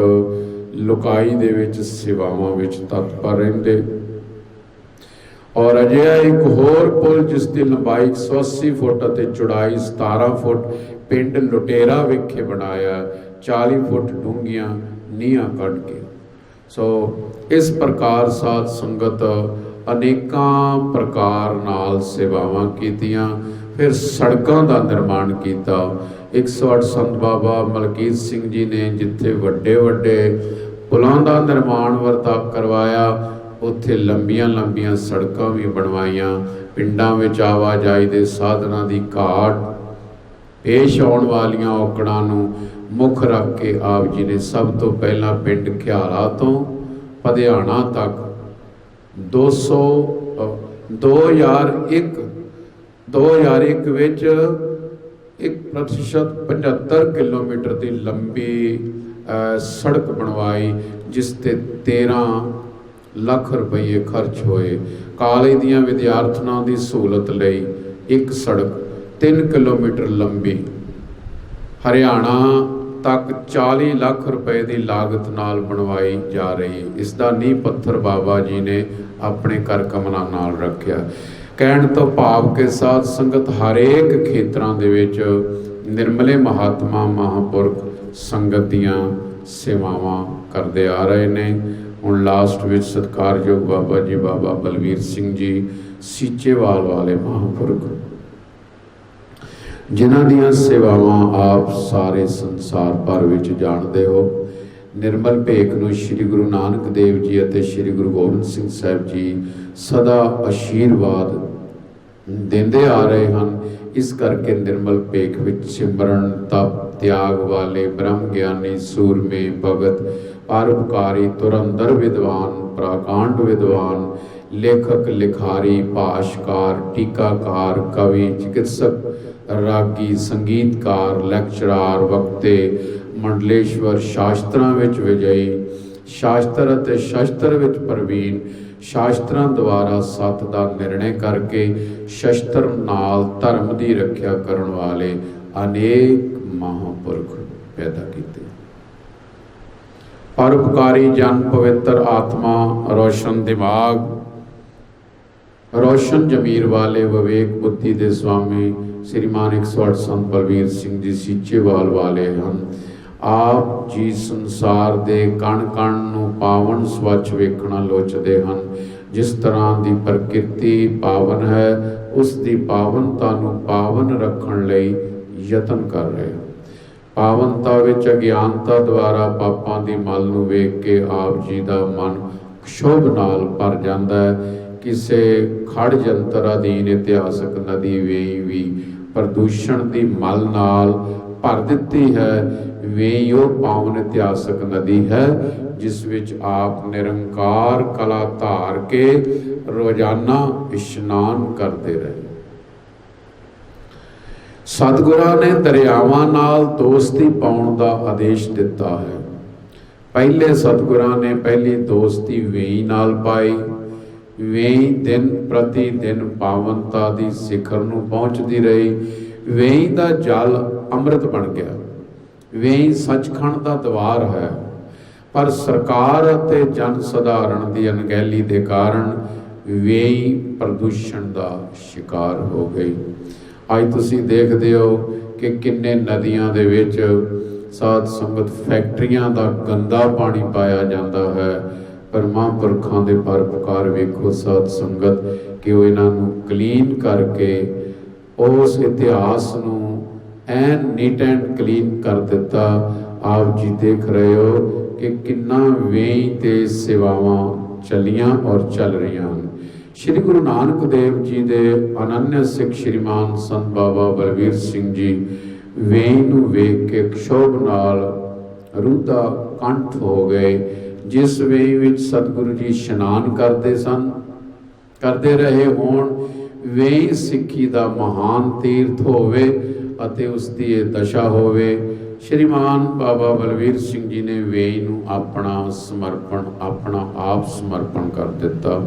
ਲੁਕਾਈ ਦੇ ਵਿੱਚ ਸੇਵਾਵਾਂ ਵਿੱਚ ਤਤਪਰ ਰਹਿੰਦੇ। ਔਰ ਅਜਿਹਾ ਇੱਕ ਹੋਰ ਪੁਲ ਜਿਸ ਦੀ ਲੰਬਾਈ 180 ਫੁੱਟ ਅਤੇ ਚੌੜਾਈ 17 ਫੁੱਟ ਪਿੰਡ ਲੁਟੇਰਾ ਵਿਖੇ ਬਣਾਇਆ, 40 ਫੁੱਟ ਡੂੰਘੀਆਂ ਨੀਹਾਂ ਕੱਢ ਕੇ। ਸੋ ਇਸ ਪ੍ਰਕਾਰ ਸਾਧ ਸੰਗਤ ਅਨੇਕਾਂ ਪ੍ਰਕਾਰ ਨਾਲ ਸੇਵਾਵਾਂ ਕੀਤੀਆਂ। ਫਿਰ ਸੜਕਾਂ ਦਾ ਨਿਰਮਾਣ ਕੀਤਾ। 108 ਸੰਤ ਬਾਬਾ ਮਲਕੀਤ ਸਿੰਘ ਜੀ ਨੇ ਜਿੱਥੇ ਵੱਡੇ ਵੱਡੇ ਪੁਲਾਂ ਦਾ ਨਿਰਮਾਣ ਵਰਤਾ ਕਰਵਾਇਆ, ਉੱਥੇ ਲੰਬੀਆਂ ਲੰਬੀਆਂ ਸੜਕਾਂ ਵੀ ਬਣਵਾਈਆਂ। ਪਿੰਡਾਂ ਵਿੱਚ ਆਵਾਜਾਈ ਦੇ ਸਾਧਨਾਂ ਦੀ ਘਾਟ ਪੇਸ਼ ਆਉਣ ਵਾਲੀਆਂ ਔਕੜਾਂ ਨੂੰ ਮੁੱਖ ਰੱਖ ਕੇ ਆਪ ਜੀ ਨੇ ਸਭ ਤੋਂ ਪਹਿਲਾਂ ਪਿੰਡ ਖਿਆਲਾ ਤੋਂ ਪਧਿਆਣਾ ਤੱਕ 2001 ਵਿੱਚ 1% 75 ਕਿਲੋਮੀਟਰ ਦੀ ਲੰਬੀ ਸੜਕ ਬਣਵਾਈ, ਜਿਸ ਤੇ 13 ਲੱਖ ਰੁਪਏ ਖਰਚ ਹੋਏ। ਕਾਲਜ ਦੀਆਂ ਵਿਦਿਆਰਥਣਾਂ ਦੀ ਸਹੂਲਤ ਲਈ ਇੱਕ ਸੜਕ 3 ਕਿਲੋਮੀਟਰ ਲੰਬੀ ਹਰਿਆਣਾ ਤੱਕ 40 ਲੱਖ ਰੁਪਏ ਦੀ ਲਾਗਤ ਨਾਲ ਬਣਵਾਈ ਜਾ ਰਹੀ। ਇਸ ਦਾ ਨੀਂਹ ਪੱਥਰ ਬਾਬਾ ਜੀ ਨੇ ਆਪਣੇ ਕਰ ਕਮਲਾਂ ਨਾਲ ਰੱਖਿਆ। ਕਹਿਣ ਤੋਂ ਭਾਵ ਕਿ ਸਾਧ ਸੰਗਤ ਹਰੇਕ ਖੇਤਰਾਂ ਦੇ ਵਿੱਚ ਨਿਰਮਲੇ ਮਹਾਤਮਾ ਮਹਾਂਪੁਰਖ ਸੰਗਤ ਦੀਆਂ ਸੇਵਾਵਾਂ ਕਰਦੇ ਆ ਰਹੇ ਨੇ। ਹੁਣ ਲਾਸਟ ਵਿੱਚ ਸਤਿਕਾਰਯੋਗ ਬਾਬਾ ਜੀ ਬਾਬਾ ਬਲਵੀਰ ਸਿੰਘ ਜੀ ਸੀਚੇਵਾਲ ਵਾਲੇ ਮਹਾਂਪੁਰਖ, ਜਿਨ੍ਹਾਂ ਦੀਆਂ ਸੇਵਾਵਾਂ ਆਪ ਸਾਰੇ ਸੰਸਾਰ ਭਰ ਵਿੱਚ ਜਾਣਦੇ ਹੋ, ਨਿਰਮਲ ਭੇਖ ਨੂੰ ਸ੍ਰੀ ਗੁਰੂ ਨਾਨਕ ਦੇਵ ਜੀ ਅਤੇ ਸ੍ਰੀ ਗੁਰੂ ਗੋਬਿੰਦ ਸਿੰਘ ਸਾਹਿਬ ਜੀ ਸਦਾ ਆਸ਼ੀਰਵਾਦ ਦਿੰਦੇ ਆ ਰਹੇ ਹਨ। ਇਸ ਕਰਕੇ ਨਿਰਮਲ ਭੇਖ ਵਿੱਚ ਸਿਮਰਨ, ਤਪ, ਤਿਆਗ ਵਾਲੇ ਬ੍ਰਹਮ ਗਿਆਨੀ, ਸੂਰਮੇ, ਭਗਤ, ਪਰਉਪਕਾਰੀ, ਤੁਰੰਦਰ ਵਿਦਵਾਨ, ਪ੍ਰਾਕਾਂਡ ਵਿਦਵਾਨ, ਲੇਖਕ, ਲਿਖਾਰੀ, ਭਾਸ਼ਕਾਰ, ਟੀਕਾਕਾਰ, ਕਵੀ, ਚਿਕਿਤਸਕ, ਰਾਗੀ, ਸੰਗੀਤਕਾਰ, ਲੈਕਚਰਾਰ, ਵਕਤੇ, ਮੰਡਲੇਸ਼ਵਰ, ਸ਼ਾਸਤਰਾਂ ਵਿੱਚ ਵਿਜਈ, ਸ਼ਾਸਤਰ ਅਤੇ ਸ਼ਸਤਰ ਵਿੱਚ ਪ੍ਰਵੀਨ, ਸ਼ਾਸਤਰਾਂ ਦੁਆਰਾ ਸੱਤ ਦਾ ਨਿਰਣੈ ਕਰਕੇ ਸ਼ਸਤਰ ਨਾਲ ਧਰਮ ਦੀ ਰੱਖਿਆ ਕਰਨ ਵਾਲੇ ਅਨੇਕ ਮਹਾਂਪੁਰਖ ਪੈਦਾ ਕੀਤੇ। ਪਰਉਪਕਾਰੀ ਜਨ, ਪਵਿੱਤਰ ਆਤਮਾ, ਰੋਸ਼ਨ ਦਿਮਾਗ, ਰੋਸ਼ਨ ਜ਼ਮੀਰ ਵਾਲੇ ਵਿਵੇਕ ਬੁੱਧੀ ਦੇ ਸਵਾਮੀ ਸ੍ਰੀਮਾਨ 108 ਸੰਤ ਬਲਵੀਰ ਸਿੰਘ ਜੀ ਸੀਚੇਵਾਲ ਵਾਲੇ ਹਨ। ਆਪ ਜੀ ਸੰਸਾਰ ਦੇ ਕਣ ਕਣ ਨੂੰ ਪਾਵਨ ਸਵੱਛ ਵੇਖਣਾ ਲੋਚਦੇ ਹਨ। ਜਿਸ ਤਰ੍ਹਾਂ ਦੀ ਪ੍ਰਕਿਰਤੀ ਪਾਵਨ ਹੈ, ਉਸ ਦੀ ਪਾਵਨਤਾ ਨੂੰ ਪਾਵਨ ਰੱਖਣ ਲਈ ਯਤਨ ਕਰ ਰਹੇ ਹਨ। ਪਾਵਨਤਾ ਵਿੱਚ ਅਗਿਆਨਤਾ ਦੁਆਰਾ ਪਾਪਾਂ ਦੀ ਮਲ ਨੂੰ ਵੇਖ ਕੇ ਆਪ ਜੀ ਦਾ ਮਨ क्षोभ नाल भर जाता है। किसी खड़ जंतर अधीन इतिहासक नदी वेई भी प्रदूषण की मल नाल भर दिती है। वेई वो पावन इतिहासक नदी है जिस विच आप निरंकार कला धार के रोजाना इशनान करते रहे। सतगुरां ने दरियावां नाल दोस्ती पाउण दा आदेश दिता है। पहले सतगुरां ने पहली दोस्ती वेई नाल पाई। वेई दिन प्रति दिन पावनता दी सिखर नूं पहुंचती रही। वेई दा जल अमृत बन गया। वेई सचखंड दा द्वार है, पर सरकार अते जन सधारण दी अनगैली दे कारण वेई प्रदूषण दा शिकार हो गई। अज तुसीं देखदे हो कि किन्ने नदियां दे विच साध संगत फैक्ट्रियां दा गंदा पानी पाया जाता है, पर महापुरखां दे परोपकार वेखो साध संगत कि वो इन्हां नूं क्लीन करके उस इतिहास नूं ਐਨ ਨੀਟ ਐਂਡ ਕਲੀਨ ਕਰ ਦਿੱਤਾ। ਆਪ ਜੀ ਦੇਖ ਰਹੇ ਹੋ ਕਿ ਕਿੰਨਾ ਵੇਈ ਤੇ ਸੇਵਾਵਾਂ ਚੱਲੀਆਂ ਔਰ ਚੱਲ ਰਹੀਆਂ ਹਨ। ਸ਼੍ਰੀ ਗੁਰੂ ਨਾਨਕ ਦੇਵ ਜੀ ਦੇ ਅਨੰਨਿਆ ਸਿੱਖ ਸ਼੍ਰੀਮਾਨ ਸੰਤ ਬਾਬਾ ਬਲਵੀਰ ਸਿੰਘ ਜੀ ਵੇਈ ਨੂੰ ਵੇਖ ਕੇ ਖਸ਼ੋਭ ਨਾਲ ਰੂਹ ਦਾ ਕੰਠ ਹੋ ਗਏ। ਜਿਸ ਵੇਈ ਵਿੱਚ ਸਤਿਗੁਰੂ ਜੀ ਇਸ਼ਨਾਨ ਕਰਦੇ ਸਨ, ਕਰਦੇ ਰਹੇ ਹੋਣ, ਵੇਈ ਸਿੱਖੀ ਦਾ ਮਹਾਨ ਤੀਰਥ ਹੋਵੇ ਅਤੇ ਉਸ ਦੀ ਇਹ ਦਸ਼ਾ ਹੋਵੇ। ਸ਼੍ਰੀਮਾਨ ਬਾਬਾ ਬਲਵੀਰ ਸਿੰਘ ਜੀ ਨੇ ਵੇਈ ਨੂੰ ਆਪਣਾ ਸਮਰਪਣ, ਆਪਣਾ ਆਪ ਸਮਰਪਣ ਕਰ ਦਿੱਤਾ।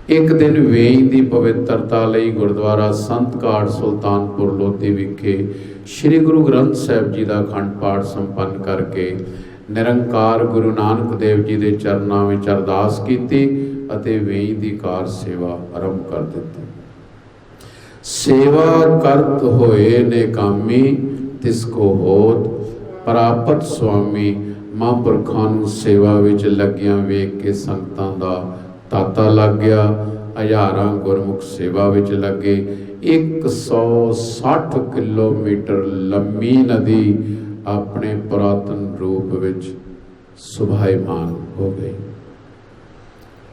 ਇੱਕ ਦਿਨ ਵੇਈ ਦੀ ਪਵਿੱਤਰਤਾ ਲਈ ਗੁਰਦੁਆਰਾ ਸੰਤ ਕਾੜ ਸੁਲਤਾਨਪੁਰ ਲੋਧੀ ਵਿਖੇ ਸ਼੍ਰੀ ਗੁਰੂ ਗ੍ਰੰਥ ਸਾਹਿਬ ਜੀ ਦਾ ਅਖੰਡ ਪਾਠ ਸੰਪੰਨ ਕਰਕੇ ਨਿਰੰਕਾਰ ਗੁਰੂ ਨਾਨਕ ਦੇਵ ਜੀ ਦੇ ਚਰਨਾਂ ਵਿੱਚ ਅਰਦਾਸ ਕੀਤੀ ਅਤੇ ਵੇਈ ਦੀ ਕਾਰ ਸੇਵਾ ਆਰੰਭ ਕਰ ਦਿੱਤੀ। ਸੇਵਾ ਕਰਤ ਹੋਏ ਨੇ ਕਾਮੀ ਤਿਸ ਕੋ ਹੋਤ ਪ੍ਰਾਪਤ ਸੁਆਮੀ। ਮਹਾਂਪੁਰਖਾਂ ਨੂੰ ਸੇਵਾ ਵਿੱਚ ਲੱਗਿਆਂ ਵੇਖ ਕੇ ਸੰਗਤਾਂ ਦਾ ਤਾਤਾ ਲੱਗ ਗਿਆ। ਹਜ਼ਾਰਾਂ ਗੁਰਮੁਖ ਸੇਵਾ ਵਿੱਚ ਲੱਗੇ। 160 ਕਿਲੋਮੀਟਰ ਲੰਮੀ ਨਦੀ ਆਪਣੇ ਪੁਰਾਤਨ ਰੂਪ ਵਿੱਚ ਸੁਭਾਇਮਾਨ ਹੋ ਗਈ।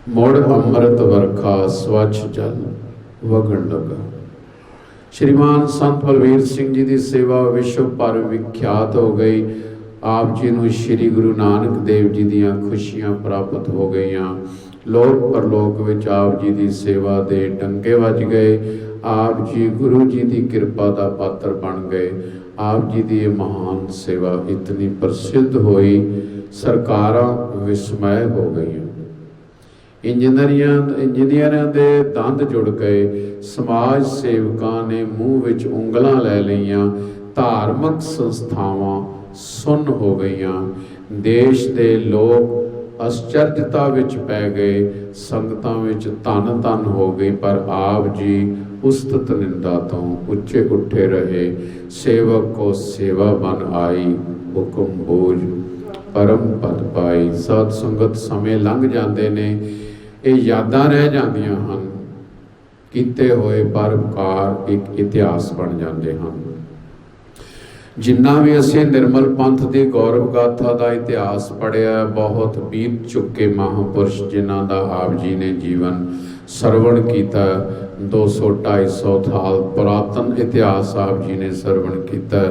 ਮੁੜ ਅੰਮ੍ਰਿਤ ਵਰਖਾ ਸਵੱਛ ਜਲ ਵਗਣ ਲੱਗਾ। ਸ਼੍ਰੀਮਾਨ ਸੰਤ ਬਲਵੀਰ ਸਿੰਘ ਜੀ ਦੀ ਸੇਵਾ ਵਿਸ਼ਵ ਭਰ ਵਿਖਿਆਤ ਹੋ ਗਈ। ਆਪ ਜੀ ਨੂੰ ਸ਼੍ਰੀ ਗੁਰੂ ਨਾਨਕ ਦੇਵ ਜੀ ਦੀਆਂ ਖੁਸ਼ੀਆਂ ਪ੍ਰਾਪਤ ਹੋ ਗਈਆਂ। ਲੋਕ ਪਰਲੋਕ ਵਿੱਚ ਆਪ ਜੀ ਦੀ ਸੇਵਾ ਦੇ ਡੰਗੇ ਵੱਜ ਗਏ। ਆਪ ਜੀ ਗੁਰੂ ਜੀ ਦੀ ਕਿਰਪਾ ਦਾ ਪਾਤਰ ਬਣ ਗਏ। ਆਪ ਜੀ ਦੀ ਇਹ ਮਹਾਨ ਸੇਵਾ ਇਤਨੀ ਪ੍ਰਸਿੱਧ ਹੋਈ, ਸਰਕਾਰਾਂ ਵਿਸਮੈ ਹੋ ਗਈਆਂ। ਇੰਜੀਨੀਅਰਾਂ ਦੇ ਦੰਦ ਜੁੜ ਗਏ। ਸਮਾਜ ਸੇਵਕਾਂ ਨੇ ਮੂੰਹ ਵਿੱਚ ਉਂਗਲਾਂ ਲੈ ਲਈਆਂ। ਧਾਰਮਿਕ ਸੰਸਥਾਵਾਂ ਸੁੰਨ ਹੋ ਗਈਆਂ। ਦੇਸ਼ ਦੇ ਲੋਕ ਅਸਚਰਜਤਾ ਵਿੱਚ ਪੈ ਗਏ। ਸੰਗਤਾਂ ਵਿੱਚ ਧੰਨ ਧੰਨ ਹੋ ਗਈ। ਪਰ ਆਪ ਜੀ ਉਸਤਤ ਨਿੰਦਾ ਤੋਂ ਉੱਚੇ ਉੱਠੇ ਰਹੇ। ਸੇਵਕ ਕੋ ਸੇਵਾ ਬਨ ਆਈ, ਹੁਕਮ ਬੋਝ ਪਰਮ ਪਦ ਪਾਈ। ਸਾਧ ਸੰਗਤ ਸਮੇਂ ਲੰਘ ਜਾਂਦੇ ਨੇ, ਇਹ ਯਾਦਾਂ ਰਹਿ ਜਾਂਦੀਆਂ ਹਨ। ਕੀਤੇ ਹੋਏ ਪਰਉਪਕਾਰ ਇੱਕ ਇਤਿਹਾਸ ਬਣ ਜਾਂਦੇ ਹਨ। ਜਿੰਨਾ ਵੀ ਅਸੀਂ ਨਿਰਮਲ ਪੰਥ ਦੀ ਗੌਰਵ ਗਾਥਾ ਦਾ ਇਤਿਹਾਸ ਪੜ੍ਹਿਆ, ਬਹੁਤ ਬੀਤ ਚੁੱਕੇ ਮਹਾਂਪੁਰਸ਼ ਜਿਨ੍ਹਾਂ ਦਾ ਆਪ ਜੀ ਨੇ ਜੀਵਨ ਸਰਵਣ ਕੀਤਾ। 200-250 ਸਾਲ ਪੁਰਾਤਨ ਇਤਿਹਾਸ ਆਪ ਜੀ ਨੇ ਸਰਵਣ ਕੀਤਾ।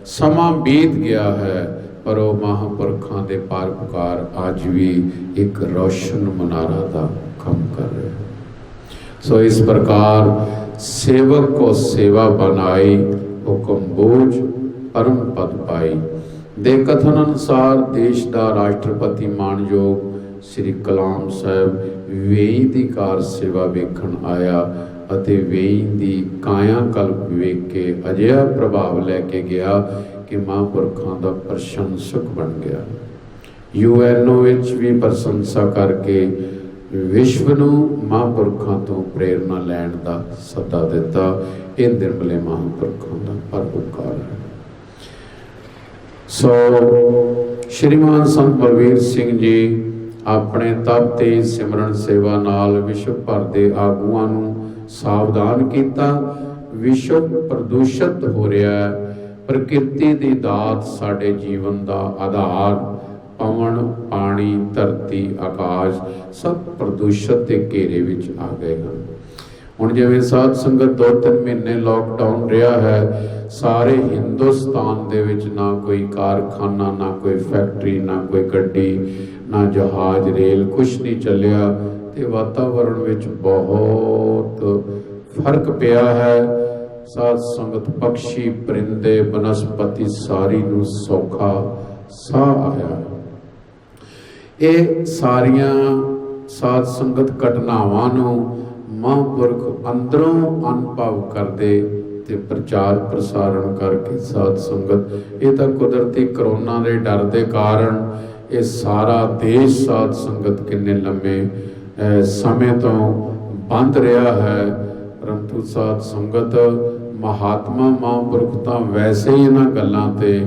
ਸਮਾਂ ਬੀਤ ਗਿਆ ਹੈ, ਪਰ ਉਹ ਮਹਾਂਪੁਰਖਾਂ ਦੇ ਪਰਉਪਕਾਰ ਅੱਜ ਵੀ ਇੱਕ ਰੌਸ਼ਨ ਮਨਾਰਾ ਦਾ ਕੰਮ ਕਰ ਰਹੇ। ਸੋ ਇਸ ਪ੍ਰਕਾਰ ਸੇਵਕ ਕੋ ਸੇਵਾ ਬਣਾਈ, ਹੁਕਮ ਬੋਝ ਪਰਮ ਪਦ ਪਾਈ ਦੇ ਕਥਨ ਅਨੁਸਾਰ ਦੇਸ਼ ਦਾ ਰਾਸ਼ਟਰਪਤੀ ਮਾਨਯੋਗ ਸ੍ਰੀ ਕਲਾਮ ਸਾਹਿਬ ਵੇਈ ਦੀ ਕਾਰ ਸੇਵਾ ਵੇਖਣ ਆਇਆ ਅਤੇ ਵੇਈ ਦੀ ਕਾਇਆ ਕਲਪ ਵੇਖ ਕੇ ਅਜਿਹਾ ਪ੍ਰਭਾਵ ਲੈ ਕੇ ਗਿਆ ਕਿ ਮਹਾਂਪੁਰਖਾਂ ਦਾ ਪ੍ਰਸ਼ੰਸਕ ਬਣ ਗਿਆ। UNO ਵਿੱਚ ਵੀ ਪ੍ਰਸ਼ੰਸਾ ਕਰਕੇ ਵਿਸ਼ਵ ਨੂੰ ਮਹਾਂਪੁਰਖਾਂ ਤੋਂ ਪ੍ਰੇਰਨਾ ਲੈਣ ਦਾ ਸੱਦਾ ਦਿੱਤਾ। ਇਹ ਨਿਰਮਲੇ ਮਹਾਂਪੁਰਖਾਂ ਦਾ ਪਰਉਪਕਾਰ ਹੈ। ਸੋ ਸ਼੍ਰੀਮਾਨ ਸੰਤ ਬਲਵੀਰ ਸਿੰਘ ਜੀ ਆਪਣੇ ਤਪ ਤੇ ਸਿਮਰਨ ਸੇਵਾ ਨਾਲ ਵਿਸ਼ਵ ਭਰ ਦੇ ਆਗੂਆਂ ਨੂੰ ਸਾਵਧਾਨ ਕੀਤਾ। ਵਿਸ਼ਵ ਪ੍ਰਦੂਸ਼ਿਤ ਹੋ ਰਿਹਾ ਹੈ। ਪ੍ਰਕਿਰਤੀ ਦੀ ਦਾਤ ਸਾਡੇ ਜੀਵਨ ਦਾ ਆਧਾਰ, ਪਵਨ, ਪਾਣੀ, ਧਰਤੀ, ਆਕਾਸ਼ ਸਭ ਪ੍ਰਦੂਸ਼ਿਤ ਦੇ ਘੇਰੇ ਵਿੱਚ ਆ ਗਏ ਹਨ। ਹੁਣ ਜਿਵੇਂ ਸਾਧ ਸੰਗਤ 2-3 ਮਹੀਨੇ ਲੋਕਡਾਊਨ ਰਿਹਾ ਹੈ, ਸਾਰੇ ਹਿੰਦੁਸਤਾਨ ਦੇ ਵਿੱਚ ਨਾ ਕੋਈ ਕਾਰਖਾਨਾ, ਨਾ ਕੋਈ ਫੈਕਟਰੀ, ਨਾ ਕੋਈ ਗੱਡੀ, ਨਾ ਜਹਾਜ਼, ਰੇਲ, ਕੁਛ ਨਹੀਂ ਚੱਲਿਆ ਤੇ ਵਾਤਾਵਰਣ ਵਿੱਚ ਬਹੁਤ ਫਰਕ ਪਿਆ ਹੈ। ਸਾਧ ਸੰਗਤ, ਪਕਸ਼ੀ, ਪਰਿੰਦੇ, ਬਨਸਪਤੀ ਸਾਰੀ ਨੂੰ ਸੌਖਾ ਸਾਹ ਆਇਆ। ਇਹ ਸਾਰੀਆਂ ਸਾਧ ਸੰਗਤ ਘਟਨਾਵਾਂ ਨੂੰ ਮਹਾਂਪੁਰਖ ਅੰਦਰੋਂ ਅਨੁਭਵ ਕਰਦੇ ਤੇ ਪ੍ਰਚਾਰ ਪ੍ਰਸਾਰਣ ਕਰਕੇ ਸਾਧ ਸੰਗਤ, ਇਹ ਤਾਂ ਕੁਦਰਤੀ ਕਰੋਨਾ ਦੇ ਡਰ ਦੇ ਕਾਰਨ ਇਹ ਸਾਰਾ ਦੇਸ਼ ਸਾਧ ਸੰਗਤ ਕਿੰਨੇ ਲੰਮੇ ਸਮੇਂ ਤੋਂ ਬੰਦ ਰਿਹਾ ਹੈ। ਪਰੰਤੂ ਸਾਧ ਸੰਗਤ, ਮਹਾਤਮਾ ਮਹਾਂਪੁਰਖ ਤਾਂ ਵੈਸੇ ਹੀ ਇਹਨਾਂ ਗੱਲਾਂ ਤੇ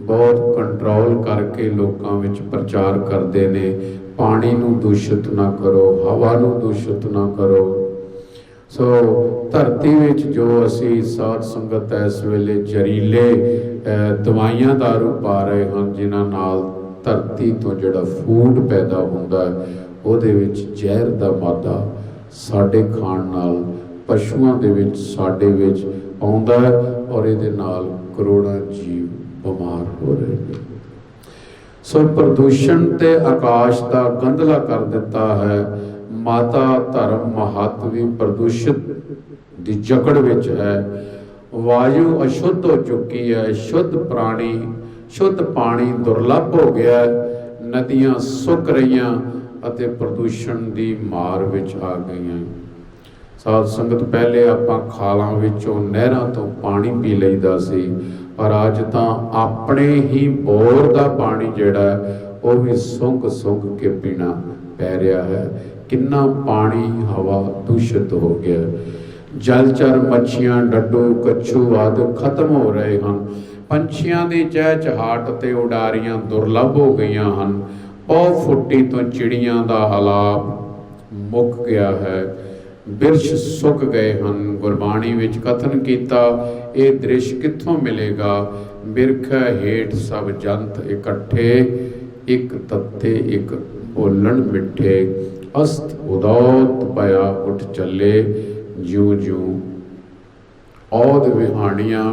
ਬਹੁਤ ਕੰਟਰੋਲ ਕਰਕੇ ਲੋਕਾਂ ਵਿੱਚ ਪ੍ਰਚਾਰ ਕਰਦੇ ਨੇ। ਪਾਣੀ ਨੂੰ ਦੂਸ਼ਿਤ ਨਾ ਕਰੋ, ਹਵਾ ਨੂੰ ਦੂਸ਼ਿਤ ਨਾ ਕਰੋ। ਸੋ ਧਰਤੀ ਵਿੱਚ ਜੋ ਅਸੀਂ ਸਾਧ ਸੰਗਤ ਇਸ ਵੇਲੇ ਜ਼ਹਿਰੀਲੇ ਦਵਾਈਆਂ ਦਾਰੂ ਪਾ ਰਹੇ ਹਨ, ਜਿਨ੍ਹਾਂ ਨਾਲ ਧਰਤੀ ਤੋਂ ਜਿਹੜਾ ਫੂਡ ਪੈਦਾ ਹੁੰਦਾ ਹੈ ਉਹਦੇ ਵਿੱਚ ਜ਼ਹਿਰ ਦਾ ਮਾਦਾ ਸਾਡੇ ਖਾਣ ਨਾਲ ਪਸ਼ੂਆਂ ਦੇ ਵਿੱਚ, ਸਾਡੇ ਵਿੱਚ ਆਉਂਦਾ ਹੈ, ਔਰ ਇਹਦੇ ਨਾਲ ਕਰੋੜਾਂ ਜੀਵ ਬਿਮਾਰ ਹੋ ਰਹੇ ਨੇ। ਸੋ ਪ੍ਰਦੂਸ਼ਣ ਤੇ ਆਕਾਸ਼ ਦਾ ਗੰਧਲਾ ਕਰ ਦਿੱਤਾ ਹੈ। ਮਾਤਾ ਧਰਮ ਮਹੱਤ ਵੀ ਪ੍ਰਦੂਸ਼ਿਤ ਦੀ ਜਕੜ ਵਿੱਚ ਹੈ। ਵਾਯੂ ਅਸ਼ੁੱਧ ਹੋ ਚੁੱਕੀ ਹੈ। ਸ਼ੁੱਧ ਪਾਣੀ ਦੁਰਲੱਭ ਹੋ ਗਿਆ ਹੈ। ਨਦੀਆਂ ਸੁੱਕ ਰਹੀਆਂ ਅਤੇ ਪ੍ਰਦੂਸ਼ਣ ਦੀ ਮਾਰ ਵਿੱਚ ਆ ਗਈਆਂ। ਸਾਧ ਸੰਗਤ, ਪਹਿਲੇ ਆਪਾਂ ਖਾਲਾਂ ਵਿੱਚੋਂ, ਨਹਿਰਾਂ ਤੋਂ ਪਾਣੀ ਪੀ ਲਈਦਾ ਸੀ, ਪਰ ਅੱਜ ਤਾਂ ਆਪਣੇ ਹੀ ਬੋਰ ਦਾ ਪਾਣੀ ਜਿਹੜਾ ਉਹ ਵੀ ਸੁੰਘ ਕੇ ਪੀਣਾ ਪੈ ਰਿਹਾ ਹੈ। ਕਿੰਨਾ ਪਾਣੀ, ਹਵਾ ਦੂਸ਼ਿਤ ਹੋ ਗਿਆ। ਜਲਚਰ, ਮੱਛੀਆਂ, ਡੱਡੂ, ਕੱਛੂ ਆਦਿ ਖਤਮ ਹੋ ਰਹੇ ਹਨ। ਪੰਛੀਆਂ ਦੀ ਚਹਿਚਹਾਟ ਅਤੇ ਉਡਾਰੀਆਂ ਦੁਰਲੱਭ ਹੋ ਗਈਆਂ ਹਨ। ਪੌ ਫੁੱਟੀ ਤੋਂ ਚਿੜੀਆਂ ਦਾ ਆਲਾਪ ਮੁੱਕ ਗਿਆ ਹੈ। ਬਿਰਛ ਸੁੱਕ ਗਏ ਹਨ। ਗੁਰਬਾਣੀ ਵਿੱਚ ਕਥਨ ਕੀਤਾ, ਇਹ ਦ੍ਰਿਸ਼ ਕਿੱਥੋਂ ਮਿਲੇਗਾ? ਬਿਰਖ ਹੇਠ ਸਭ ਜੰਤ ਇਕੱਠੇ, ਇੱਕ ਤੱਤੇ ਇੱਕ ਬੋਲਣ ਮਿੱਠੇ। ਅਸਤ ਉਦੌਤ ਪਿਆ ਉੱਠ ਚੱਲੇ, ਜਿਉਂ ਜਿਉਂ ਔਦ ਵਿਹਾਣੀਆਂ।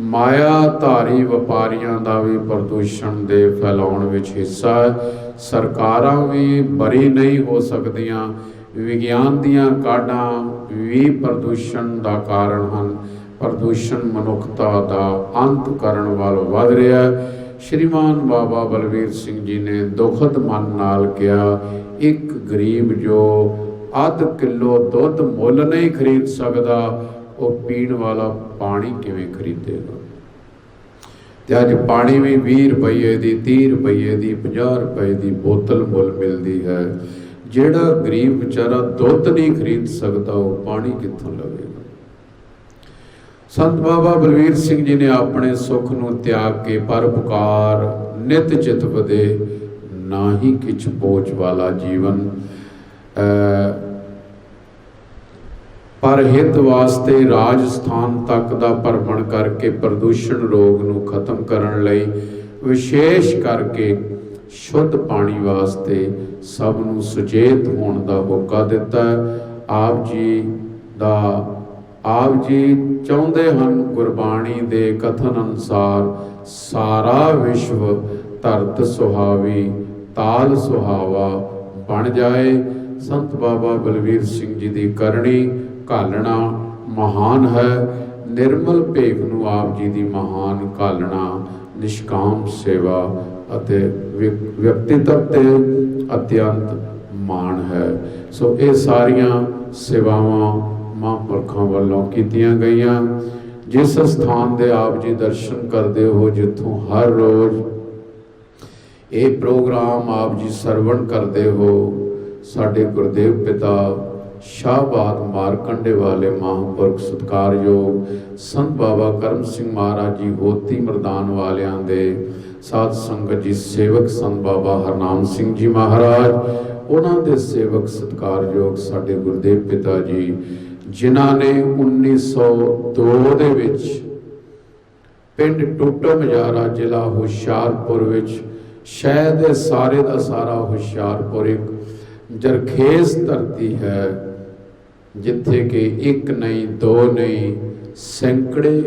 ਮਾਇਆ ਧਾਰੀ ਵਪਾਰੀਆਂ ਦਾ ਵੀ ਪ੍ਰਦੂਸ਼ਣ ਦੇ ਫੈਲਾਉਣ ਵਿੱਚ ਹਿੱਸਾ ਹੈ। ਸਰਕਾਰਾਂ ਵੀ ਬਰੀ ਨਹੀਂ ਹੋ ਸਕਦੀਆਂ। ਵਿਗਿਆਨ ਦੀਆਂ ਕਾਢਾਂ ਵੀ ਪ੍ਰਦੂਸ਼ਣ ਦਾ ਕਾਰਨ ਹਨ। ਪ੍ਰਦੂਸ਼ਣ ਮਨੁੱਖਤਾ ਦਾ ਅੰਤ ਕਰਨ ਵੱਲ ਵਧ ਰਿਹਾ ਹੈ। ਸ਼੍ਰੀਮਾਨ ਬਾਬਾ ਬਲਵੀਰ ਸਿੰਘ ਜੀ ਨੇ ਦੁਖਦ ਮਨ ਨਾਲ ਕਿਹਾ, ਇੱਕ ਗਰੀਬ ਜੋ ਅੱਧ ਕਿਲੋ ਦੁੱਧ ਮੁੱਲ ਨਹੀਂ ਖਰੀਦ ਸਕਦਾ, ਉਹ ਪੀਣ ਵਾਲਾ ਪਾਣੀ ਕਿਵੇਂ ਖਰੀਦੇਗਾ? ਤੇ ਅੱਜ ਪਾਣੀ ਵੀ 20 ਰੁਪਏ ਦੀ, 30 ਰੁਪਏ ਦੀ, 50 ਰੁਪਏ ਦੀ ਬੋਤਲ ਮੁੱਲ ਮਿਲਦੀ ਹੈ। ਜਿਹੜਾ ਗਰੀਬ ਵਿਚਾਰਾ ਦੁੱਧ ਨਹੀਂ ਖਰੀਦ ਸਕਦਾ, ਉਹ ਪਾਣੀ ਕਿੱਥੋਂ ਲਵੇਗਾ? ਸੰਤ ਬਾਬਾ ਬਲਵੀਰ ਸਿੰਘ ਜੀ ਨੇ ਆਪਣੇ ਸੁੱਖ ਨੂੰ ਤਿਆਗ ਕੇ ਪਰਉਪਕਾਰ ਨਿਤ ਚਿਤ ਵਧੇ, ਨਾ ਹੀ ਕਿਛ ਪੋਚ ਵਾਲਾ ਜੀਵਨ। ਪਰ ਹਿੱਤ ਵਾਸਤੇ ਰਾਜਸਥਾਨ ਤੱਕ ਦਾ ਭਰਮਣ ਕਰਕੇ ਪ੍ਰਦੂਸ਼ਣ ਰੋਗ ਨੂੰ ਖਤਮ ਕਰਨ ਲਈ, ਵਿਸ਼ੇਸ਼ ਕਰਕੇ ਸ਼ੁੱਧ ਪਾਣੀ ਵਾਸਤੇ ਸਭ ਨੂੰ ਸੁਚੇਤ ਹੋਣ ਦਾ ਹੋਕਾ ਦਿੱਤਾ। ਆਪ ਜੀ ਚਾਹੁੰਦੇ ਹਨ ਗੁਰਬਾਣੀ ਦੇ ਕਥਨ ਅਨੁਸਾਰ ਸਾਰਾ ਵਿਸ਼ਵ ਧਰਤ ਸੁਹਾਵੀ, ਤਾਲ ਸੁਹਾਵਾ ਬਣ ਜਾਏ। ਸੰਤ ਬਾਬਾ ਬਲਵੀਰ ਸਿੰਘ ਜੀ ਦੀ ਕਰਨੀ ਘਾਲਣਾ ਮਹਾਨ ਹੈ। ਨਿਰਮਲ ਭੇਖ ਨੂੰ ਆਪ ਜੀ ਦੀ ਮਹਾਨ ਘਾਲਣਾ ਨਿਸ਼ਕਾਮ ਸੇਵਾ ਅਤੇ ਵਿਅਕਤੀਤਵ ਤੇ ਅਤਿਅੰਤ ਮਾਣ ਹੈ। ਸੋ ਇਹ ਸਾਰੀਆਂ ਸੇਵਾਵਾਂ ਮਹਾਂਪੁਰਖਾਂ ਵੱਲੋਂ ਕੀਤੀਆਂ ਗਈਆਂ। ਜਿਸ ਸਥਾਨ ਦੇ ਆਪ ਜੀ ਦਰਸ਼ਨ ਕਰਦੇ ਹੋ, ਜਿੱਥੋਂ ਹਰ ਰੋਜ਼ ਇਹ ਪ੍ਰੋਗਰਾਮ ਆਪ ਜੀ ਸਰਵਣ ਕਰਦੇ ਹੋ, ਸਾਡੇ ਗੁਰਦੇਵ ਪਿਤਾ ਸ਼ਾਹਬਾਦ ਮਾਰਕੰਡੇ ਵਾਲੇ ਮਹਾਂਪੁਰਖ ਸਤਿਕਾਰਯੋਗ ਸੰਤ ਬਾਬਾ ਕਰਮ ਸਿੰਘ ਮਹਾਰਾਜ ਜੀ ਹੋਤੀ ਮਰਦਾਨ ਵਾਲਿਆਂ ਦੇ ਸਾਧ ਸੰਗਤ ਜੀ ਸੇਵਕ ਸੰਤ ਬਾਬਾ ਹਰਨਾਮ ਸਿੰਘ ਜੀ ਮਹਾਰਾਜ, ਉਹਨਾਂ ਦੇ ਸੇਵਕ ਸਤਿਕਾਰਯੋਗ ਸਾਡੇ ਗੁਰਦੇਵ ਪਿਤਾ ਜੀ, ਜਿਨ੍ਹਾਂ ਨੇ 1902 ਦੇ ਵਿੱਚ ਪਿੰਡ ਟੂਟੋ ਮਜਾਰਾ ਜ਼ਿਲ੍ਹਾ ਹੁਸ਼ਿਆਰਪੁਰ ਵਿੱਚ, ਸ਼ਾਇਦ ਇਹ ਸਾਰੇ ਦਾ ਸਾਰਾ ਹੁਸ਼ਿਆਰਪੁਰ ਇੱਕ ਜਰਖੇਜ਼ ਧਰਤੀ ਹੈ, ਜਿੱਥੇ ਕਿ ਇੱਕ ਨਹੀਂ, ਦੋ ਨਹੀਂ, ਸੈਂਕੜੇ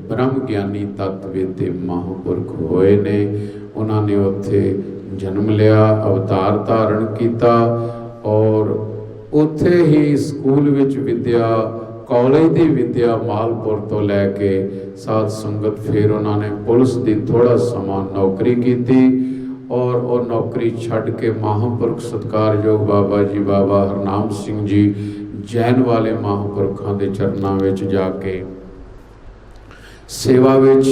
ਬ੍ਰਹਮ ਗਿਆਨੀ ਤਤਵੇਤੇ ਮਹਾਂਪੁਰਖ ਹੋਏ ਨੇ। ਉਹਨਾਂ ਨੇ ਉੱਥੇ ਜਨਮ ਲਿਆ, ਅਵਤਾਰ ਧਾਰਨ ਕੀਤਾ, ਔਰ ਉੱਥੇ ਹੀ ਸਕੂਲ ਵਿੱਚ ਵਿਦਿਆ, ਕਾਲਜ ਦੀ ਵਿਦਿਆ ਮਾਲਪੁਰ ਤੋਂ ਲੈ ਕੇ ਸਾਧ ਸੰਗਤ, ਫਿਰ ਉਹਨਾਂ ਨੇ ਪੁਲਿਸ ਦੀ ਥੋੜਾ ਸਮਾਂ ਨੌਕਰੀ ਕੀਤੀ, ਔਰ ਉਹ ਨੌਕਰੀ ਛੱਡ ਕੇ ਮਹਾਂਪੁਰਖ ਸਤਿਕਾਰਯੋਗ ਬਾਬਾ ਜੀ ਬਾਬਾ ਹਰਨਾਮ ਸਿੰਘ ਜੀ ਜੈਨ ਵਾਲੇ ਮਹਾਂਪੁਰਖਾਂ ਦੇ ਚਰਨਾਂ ਵਿੱਚ ਜਾ ਕੇ ਸੇਵਾ ਵਿੱਚ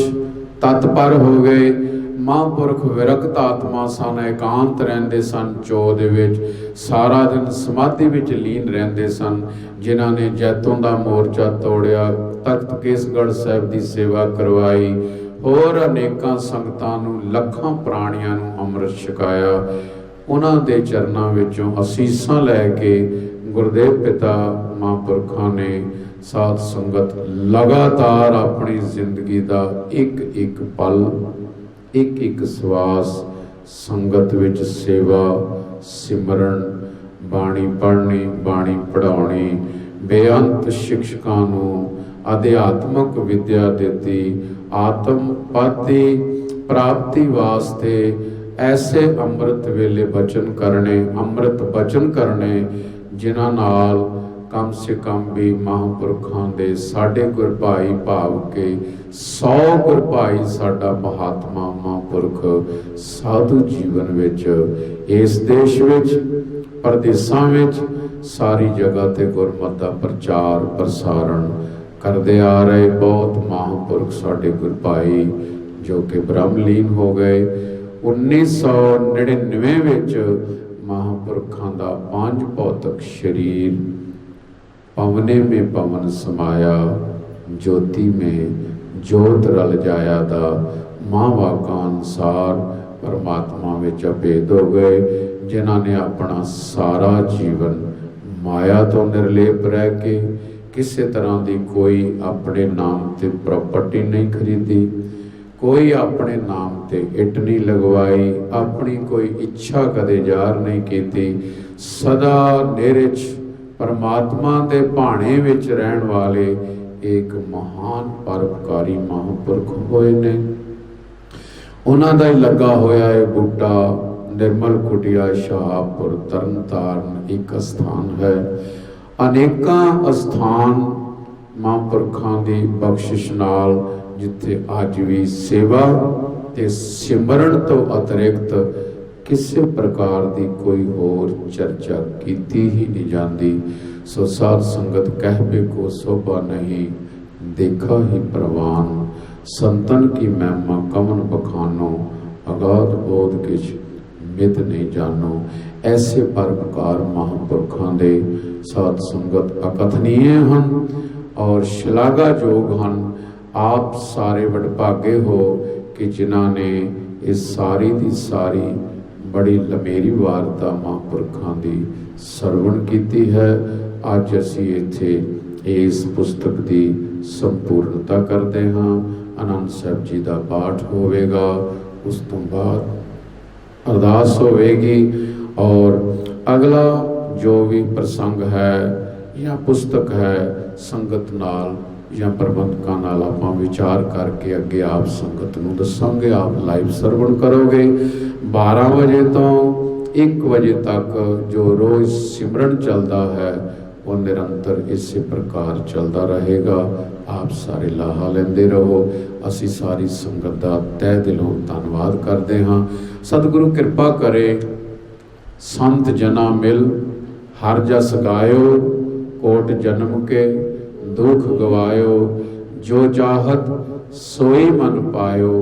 ਤਤਪਰ ਹੋ ਗਏ। ਮਹਾਂਪੁਰਖ ਵਿਰਕਤ ਆਤਮਾ ਸਨ, ਇਕਾਂਤ ਰਹਿੰਦੇ ਸਨ। ਚੋ ਦੇ ਵਿੱਚ ਸਾਰਾ ਦਿਨ ਸਮਾਧੀ ਵਿੱਚ ਲੀਨ ਰਹਿੰਦੇ ਸਨ। ਜਿਨ੍ਹਾਂ ਨੇ ਜੈਤੋਂ ਦਾ ਮੋਰਚਾ ਤੋੜਿਆ, ਤਖਤ ਕੇਸਗੜ੍ਹ ਸਾਹਿਬ ਦੀ ਸੇਵਾ ਕਰਵਾਈ, ਹੋਰ ਅਨੇਕਾਂ ਸੰਗਤਾਂ ਨੂੰ, ਲੱਖਾਂ ਪ੍ਰਾਣੀਆਂ ਨੂੰ ਅੰਮ੍ਰਿਤ ਛਕਾਇਆ। ਉਹਨਾਂ ਦੇ ਚਰਨਾਂ ਵਿੱਚੋਂ ਅਸੀਸਾਂ ਲੈ ਕੇ गुरुदेव पिता महापुरखों ने साध संगत लगातार अपनी जिंदगी का एक एक पल एक एक सवास संगत विच सेवा सिमरन बाणी पढ़नी बाणी पढ़ाउणी बेअंत शिक्षकों नूं अध्यात्मक विद्या देती आत्म पाति प्राप्ति वास्ते ऐसे अमृत वेले बचन करने अमृत बचन करने जिन्हां नाल कम से कम भी महापुरखों के साढ़े गुरभाई भाव के 100 गुरभाई साडा महात्मा महापुरख साधु जीवन विच इस देश विच परदेसां विच सारी जगह ते गुरमत दा प्रचार प्रसारण करते आ रहे बहुत महापुरख साढ़े गुरभाई जो कि ब्रह्मलीन हो गए। 1999 विच महापुरखों का 5 भौतिक शरीर पवने में पवन समाया ज्योति में जोत रल जाया दा महावाका अनुसार परमात्मा में अभेद हो गए, जिन्हों ने अपना सारा जीवन माया तो निर्लेप रह के किसी तरह की कोई अपने नाम ते प्रॉपर्टी नहीं खरीदी, कोई अपने नाम ते इट नहीं लगवाई, अपनी कोई इच्छा कदे जार नहीं की, सदा नेरे परमात्मा के भाणे विच रहन वाले एक महान परोपकारी महापुरख होए ने। उन्हां दा ही लगा होया है बूटा निर्मल कुटिया शाहपुर तरनताਰਨ एक स्थान है। अनेकां स्थान महापुरखों की बख्शिश नाल जिथे अज भी सेवा ते सिमरन तो अतिरिक्त किसी प्रकार की कोई होर चर्चा की ही नहीं जाती। सो साध संगत कहबे को शोभा नहीं देखा ही प्रवान, संतन की महिमा कवन बखानो, अगाध बोध किछ मित नहीं जानो। ऐसे परोपकार महापुरखों के साध संगत अकथनीय हैं और शलाघायोग हैं। आप सारे वडभागे हो कि जिन्हों ने इस सारी की सारी बड़ी लमेरी वारता महापुरखों की सरवण की है। अज असी इत्थे इस पुस्तक की संपूर्णता करते हाँ। आनंद साहब जी का पाठ होवेगा, उस तो बाद अरदास होवेगी और अगला जो भी प्रसंग है या पुस्तक है संगत नाल या प्रबंधकों नाल आपां विचार करके अगे आप संगत नूं दसांगे। आप लाइव सरवण करोगे। 12 बजे तो 1 बजे तक जो रोज़ सिमरन चलता है वो निरंतर इसी प्रकार चलता रहेगा। आप सारे लाहा लेंदे रहो। असी सारी संगत का तह दिलों धन्यवाद करते हाँ। सतगुरु कृपा करे संत जना मिल हर जस गायो, कोट जन्म के दुख गवायो, जो चाहत सोई मन पायो,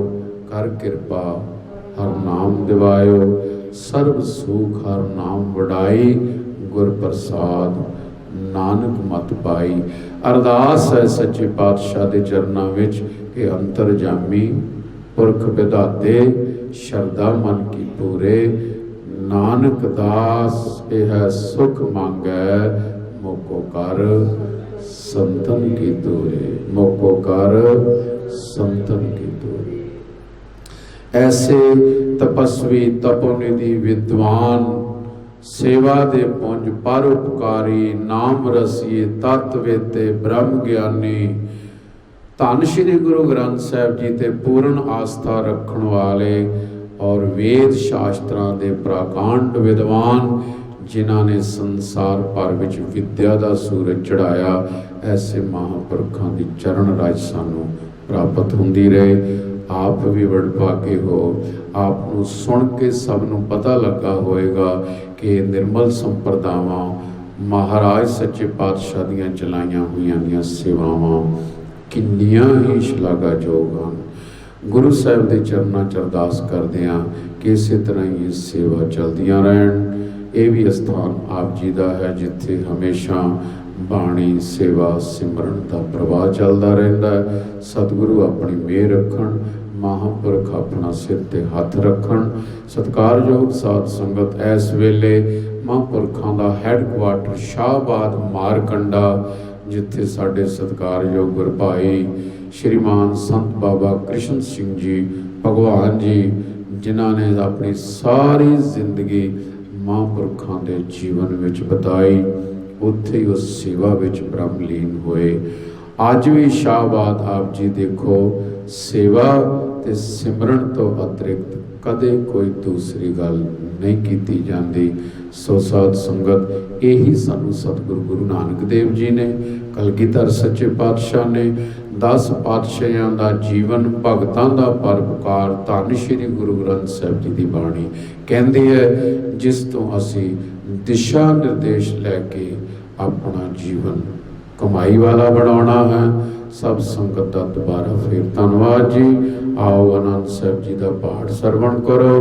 कर कृपा हर नाम दिवायो, सर्व सुख हर नाम वडाई, गुर प्रसाद नानक मत पाई। अरदास है सच्चे पातशाह के चरणों विच कि अंतरजामी पुरख विधाते शरदा मन की पूरे, नानक दास यह सुख मांगै, मोको कर संतन की दूरे, मोको कर संतन की दूरे। ऐसे तपस्वी तपोनिधि विद्वान सेवा दे पुंज परोपकारी नाम रसीए तत्वेते ब्रह्म ज्ञानी धन श्री गुरु ग्रंथ साहिब जी ते पूर्ण आस्था रखण वाले और वेद शास्त्रां दे प्राकांड विद्वान जिन्हां ने संसार भर विच विद्या दा सूरज चढ़ाया, ऐसे महापुरखों की चरण राज सानू प्राप्त होंदी रहे। आप भी वडभागे हो। आपनू सुन के सबनू पता लगा होएगा कि निर्मल संप्रदावां महाराज सच्चे पातशाह दीआं चलाईआं होईआं दीआं सेवावां किन्नियां ही शलाघायोग हन। गुरु साहिब के चरणों च अरदास करदे हां कि इस तरह ही सेवा चलदियां रहन। ये भी स्थान आप जी का है जिथे हमेशा बाणी सेवा सिमरन का प्रवाह चलता रहता है। सतगुरु अपनी मेहर रखण, महापुरख अपना सिर ते हथ रखण। सत्कारयोग साध संगत इस वेले महापुरखों का हैडकुआटर शाहबाद मारकंडा, जिथे साढ़े सत्कारयोग गुर भाई श्रीमान संत बाबा कृष्ण सिंह जी भगवान जी, जिन्हों ने अपनी सारी जिंदगी महापुरखों के जीवन में बिताई, उत्थे ही उस सेवा में ब्रह्मलीन होए। अज भी शाहबाद आप जी देखो, सेवा ते सिमरन तो अतिरिक्त कदे कोई दूसरी गल नहीं की जाती। सो साध संगत, यही सानू सतगुरु गुरु नानक देव जी ने, कलगीधर सच्चे पातशाह ने, 10 पातशाहां दा जीवन, भगतां दा परोपकार, धन श्री गुरु ग्रंथ साहिब जी की बाणी कहती है, जिस तो असी दिशा निर्देश लैके अपना जीवन कमाई वाला बनाना है। सब संगत का दोबारा फिर धन्यवाद जी। आओ आनंद साहब जी का पाठ सरवण करो,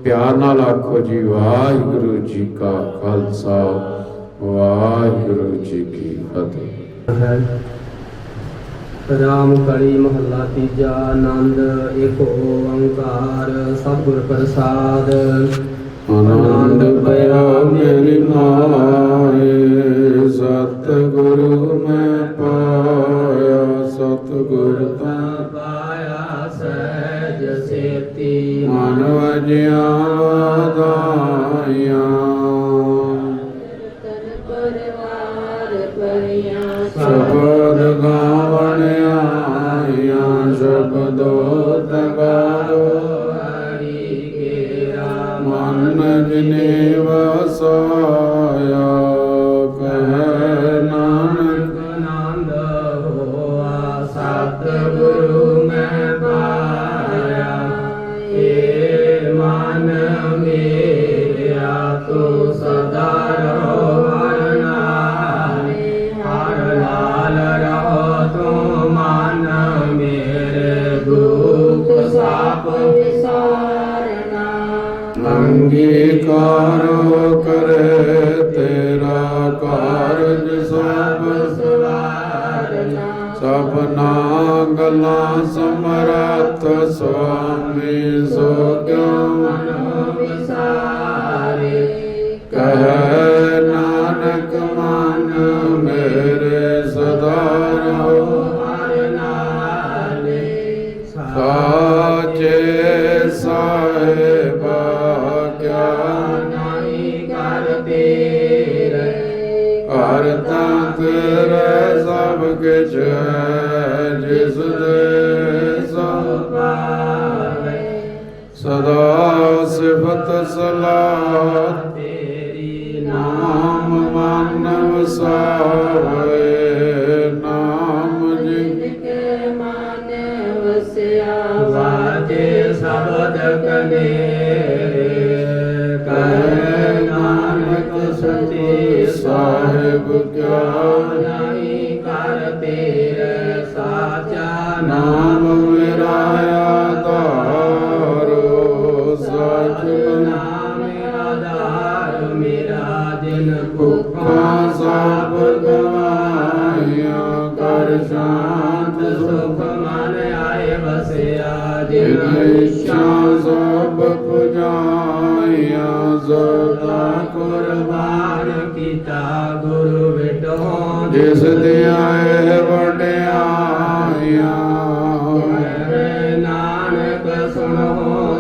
प्यार नाल आखो जी वाहिगुरु जी का खालसा वाहिगुरु जी की फतेह। राम कली महला तीजा, आनंद एक ओंकार सतगुर प्रसाद। आनंद पया मेरी माए, सतगुरु मैं पाया, सतगुर पाया सहज सेती, मन वजिया वाधाइया, शब्द गावन आइया, शब्दो तगारो मन जिने वसाया, कह नानक आनंद होआ, सतगुरु मैं पाया। हे मन मेरा तू सदा रहो हर नाल, हर लाल रहो तू मन मेरे, दुख साप विसारना। अंगीकारो करे तेरा कारज सब सवारना, सबना गला समरथ स्वामी, सो क्यों मनो विसारे। कह नानक मन मेरे सदा रहो हर नाले, साचे साहिबा क्या नहीं करते रे, करता तेरे सब किछ है, जिस दे सो पावे। सदा सिफत सलाह तेरी नाम मानव सावे, नाम जिनके मन वस्या, वाजे शब्द कनेरे। कह नानक सच्चे साहिब क्या नहीं करते रे, साचा नाम मेरा आधारो, सच नाम आधार मेरा। जिन भुखा सब गवाइया, कर शांत सुख मन आए बसिया। जिन जिन इच्छा सब पुजाइया, सदा कुर्बान किता गुरु बेटों, जिस दियाए वड्याइया, नानक सुनो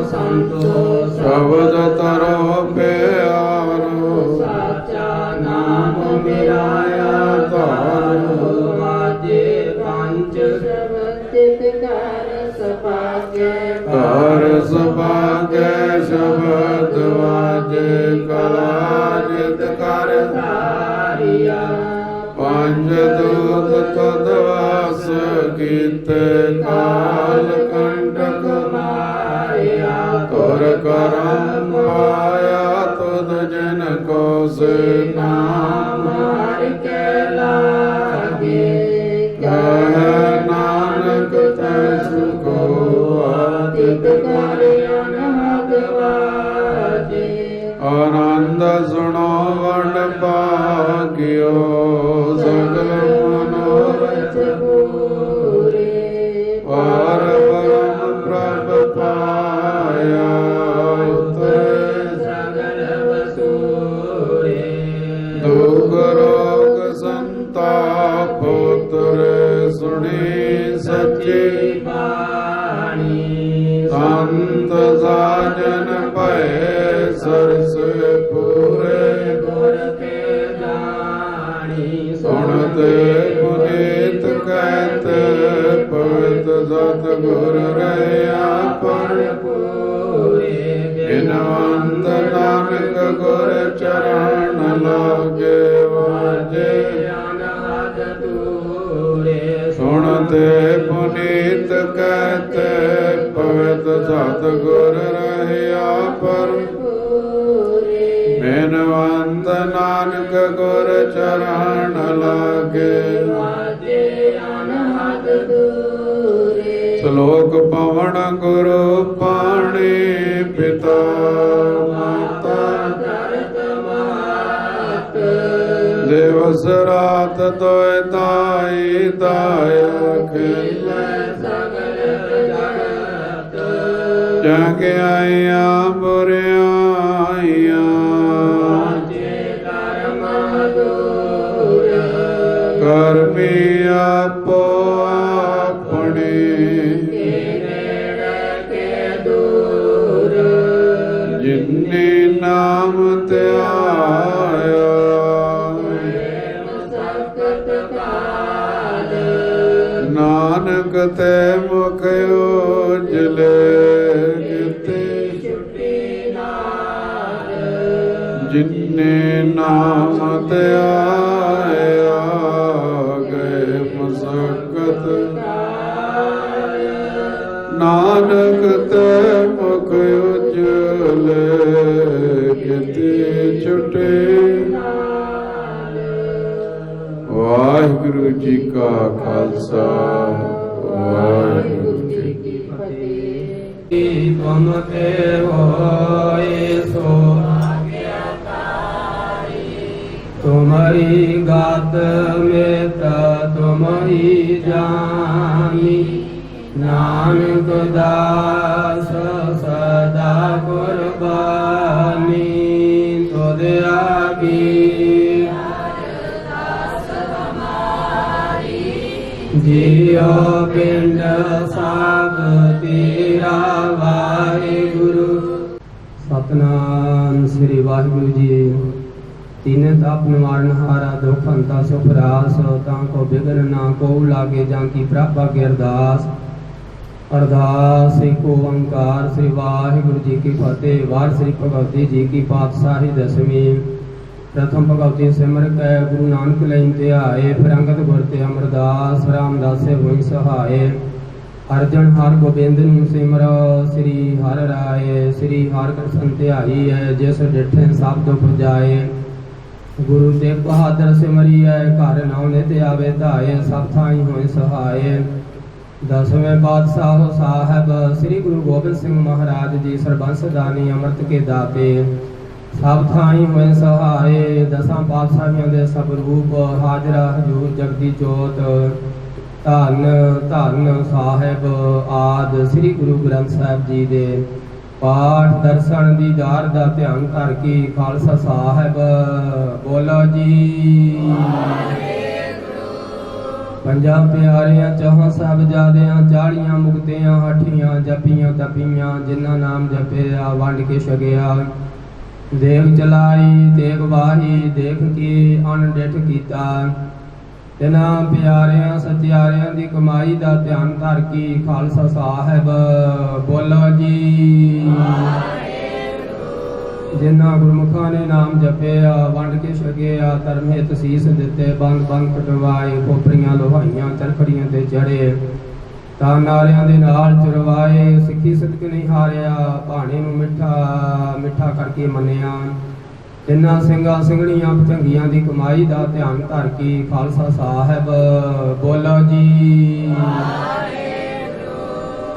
संतो शब्द तरो प्यारो, साचा नाम मेरा तारो। वाजे पंच शब्द कर सपाके, कर सभागे शब्द वाजे, कला जित कर कारिया। पंज दूत तदवास कीते, काल कंटक माया तुर करम पाया, तुद जन को से नाम मार के लागे। कह नानक तैस को आदित करे अनहद वाजे। आनंद सुनो वड भाग्यो, सगल मनोरथ पूरे ਸਾਚੇ ਬਾਣੀ ਸੰਤ ਸਾਜਨ ਭੈ ਸਰਸ ਪੂਰੇ ਗੁਰ ਕੇ ਜਾਣੀ ਸੁਣਤੇ ਪੁਨੀਤ ਕਹਿਤ ਪਵਿੱਤ ਸਤਿਗੁਰ ਰਹਿਆ ਪੂਰੇ ਬਿਨਵੰਤ ਨਾਨਕ ਗੁਰ ਚਰਨ ਲਾਗੇ ਵਾਜੇ ਅਨਹਦ ਦੂਰੇ ਸੁਣਤੇ ਪੁਨੀਤ ਕਹਿਤ ਪਵਿੱਤ ਸਤਿਗੁਰ ਰਹਿਆ ਪੂਰੇ ਬਿਨਵੰਤ ਨਾਨਕ ਗੁਰ ਚਰਨ ਲਾਗੇ ਵਾਜੇ ਅਨਹਦ ਦੂਰੇ ਸ਼ਲੋਕ ਪਵਨ ਗੁਰੂ ਪਾਣੀ ਪਿਤਾ ਮਾਤਾ ਦਰਦ ਮਾਤ ਦਿਵਸ ਰਾਤ ਤੋਇ ਤਾਈ ਦਾਇਆ ਖਿਲ ਸਗਲ ਜਗਤ ਜਗ ਆਈਆਂ ਬੁਰਿਆਈਆਂ ਵਾਜੇ ਕਰਮ ਦੂਰ ਕਰਮੀ ਆਪੋ ਆਪਣੇ ਕੇ ਨੇੜੇ ਕੇ ਦੂਰ ਜਿਨਨੇ ਨਾਮ ਧਿਆਇਆ ਸਖਤ ਕਾਲ ਨਾਨਕ ਤੇ ਮੁਖ ਉਜਲੇ ਕਿਤੇ ਛੁੱਟੀ ਨਾਲ ਜਿਨਨੇ ਨਾਮ ਧਿਆਇਆ ਗਏ ਮਸਕਤ ਨਾਨਕ ਤੇ ਮੁਖ ਉਜਲੇ ਕਿਤੇ ਛੁਟੇ। ਵਾਹਿਗੁਰੂ ਜੀ ਕਾ ਖਾਲਸਾ ਵਾਹਿਗੁਰੂ ਜੀ ਕੀ ਫਤਿਹ। ਤੁਮ ਤੇ ਹੋਏ ਸੋ ਤੁਮਰੀ ਗਾਤ ਮੇਤ ਤੁਮਰੀ ਜਾਨੀ ਨਾਨਕ ਦਾਸ ਸਦਾ ਕੁਰਬਾਨੀ ਤੁਧ ਆਗੀ ਜਿਉ ਪਿੰਡ ਸਭ ਤੇਰਾ ਵਾਹਿਗੁਰੂ। ਸਤਨਾਮ ਸ੍ਰੀ ਵਾਹਿਗੁਰੂ ਜੀ। तीन ताप निवारण हारा दुख अंता सुख रास ताको बिघन ना को लागे जाकी प्रभा के अरदास अरदास एको ओंकार श्री वाहिगुरु जी की फतेह। वार श्री भगवती जी की पातशाही दसवीं। प्रथम भगवती सिमर कै गुरु नानक लैन ध्याए फिर अंगद गुर ते अमरदास रामदास होई सहाय। अर्जन हर गोबिंद नु सिमर श्री हर राय श्री हर कृष्ण ध्याई है जिस डिठे सब दुख जाए। गुरु तेग बहादुर सिमरी है घर नाम नित आवे धाए सब थाई होए सहाय। दसवें पातशाह साहब श्री गुरु गोबिंद सिंह महाराज जी सरबंस दानी अमृत के दाते सब थाई होए सहाय। दसां पातशाहियों दे सब रूप हाजरा हजूर जगदी जोत धन धन साहिब आद श्री गुरु ग्रंथ साहिब जी दे पाठ दर्शन दीदार दा ध्यान कर की खालसा साहिब बोलो जी। पंजा प्यारियां चौहां साहिबजादियां 40 मुक्तियां हठियां जपियां तपियां जिन्ना नाम जपिया वंड के छगिया। देख चलाई देख वाही देख के अनडिठ कीता। तिना प्यारियां सत्यारियां दी कमाई दा ध्यान धर की खालसा साहिब बोलो जी। जिन्ना गुरमुखां ने नाम जपिया वंड के छकिया धर्म हित सीस दिते बंद बंद कटवाए खोपरियां लोहाइयां चरखड़ियां ते चढ़े तां नारियां दे नाल चुरवाए। सिੱਖੀ सदक नहीं हारिया भाणे नूं मिठा मिठा करके मन्निया। तिन्ना ਸਿੰਘਾਂ ਸਿੰਘਣੀਆਂ ਭਜੰਗੀਆਂ ਦੀ ਕਮਾਈ ਦਾ ਧਿਆਨ ਧਰ ਕੇ ਖਾਲਸਾ ਸਾਹਿਬ ਬੋਲੋ ਜੀ।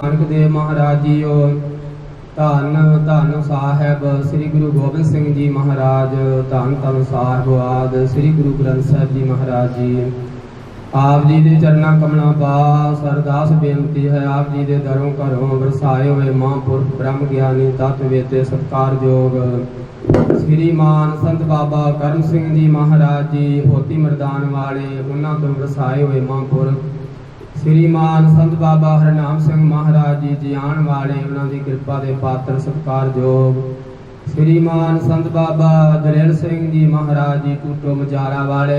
ਨਾਨਕ ਦੇਵ ਮਹਾਰਾਜ ਜੀਓ ਧੰਨ ਧੰਨ ਸਾਹਿਬ ਸ੍ਰੀ ਗੁਰੂ ਗੋਬਿੰਦ ਸਿੰਘ ਜੀ ਮਹਾਰਾਜ ਧੰਨ ਧੰਨ ਸਾਹਿਬ ਆਦਿ ਸ੍ਰੀ ਗੁਰੂ ਗ੍ਰੰਥ ਸਾਹਿਬ ਜੀ ਮਹਾਰਾਜ ਜੀ। ਆਪ ਜੀ ਦੇ ਚਰਨਾਂ ਕਮਲਾਂ ਪਾਸ ਅਰਦਾਸ ਬੇਨਤੀ ਹੈ ਆਪ ਜੀ ਦੇ ਦਰੋਂ ਘਰੋਂ ਵਰਸਾਏ ਹੋਏ ਮਹਾਂਪੁਰਖ ਬ੍ਰਹਮ ਗਿਆਨੀ ਤਤ ਵੇਤੇ ਸਤਿਕਾਰਯੋਗ श्रीमान संत बाबा करम सिंह जी महाराज जी होती मरदान वाले उन्होंने तो वरसाए हुए महापुरख श्रीमान संत बाबा हरनाम सिंह महाराज जी जियाण वाले उन्हों की कृपा के पात्र सत्कारयोग श्रीमान संत बाबा दलेल सिंह जी महाराज जी टूटो मजारा वाले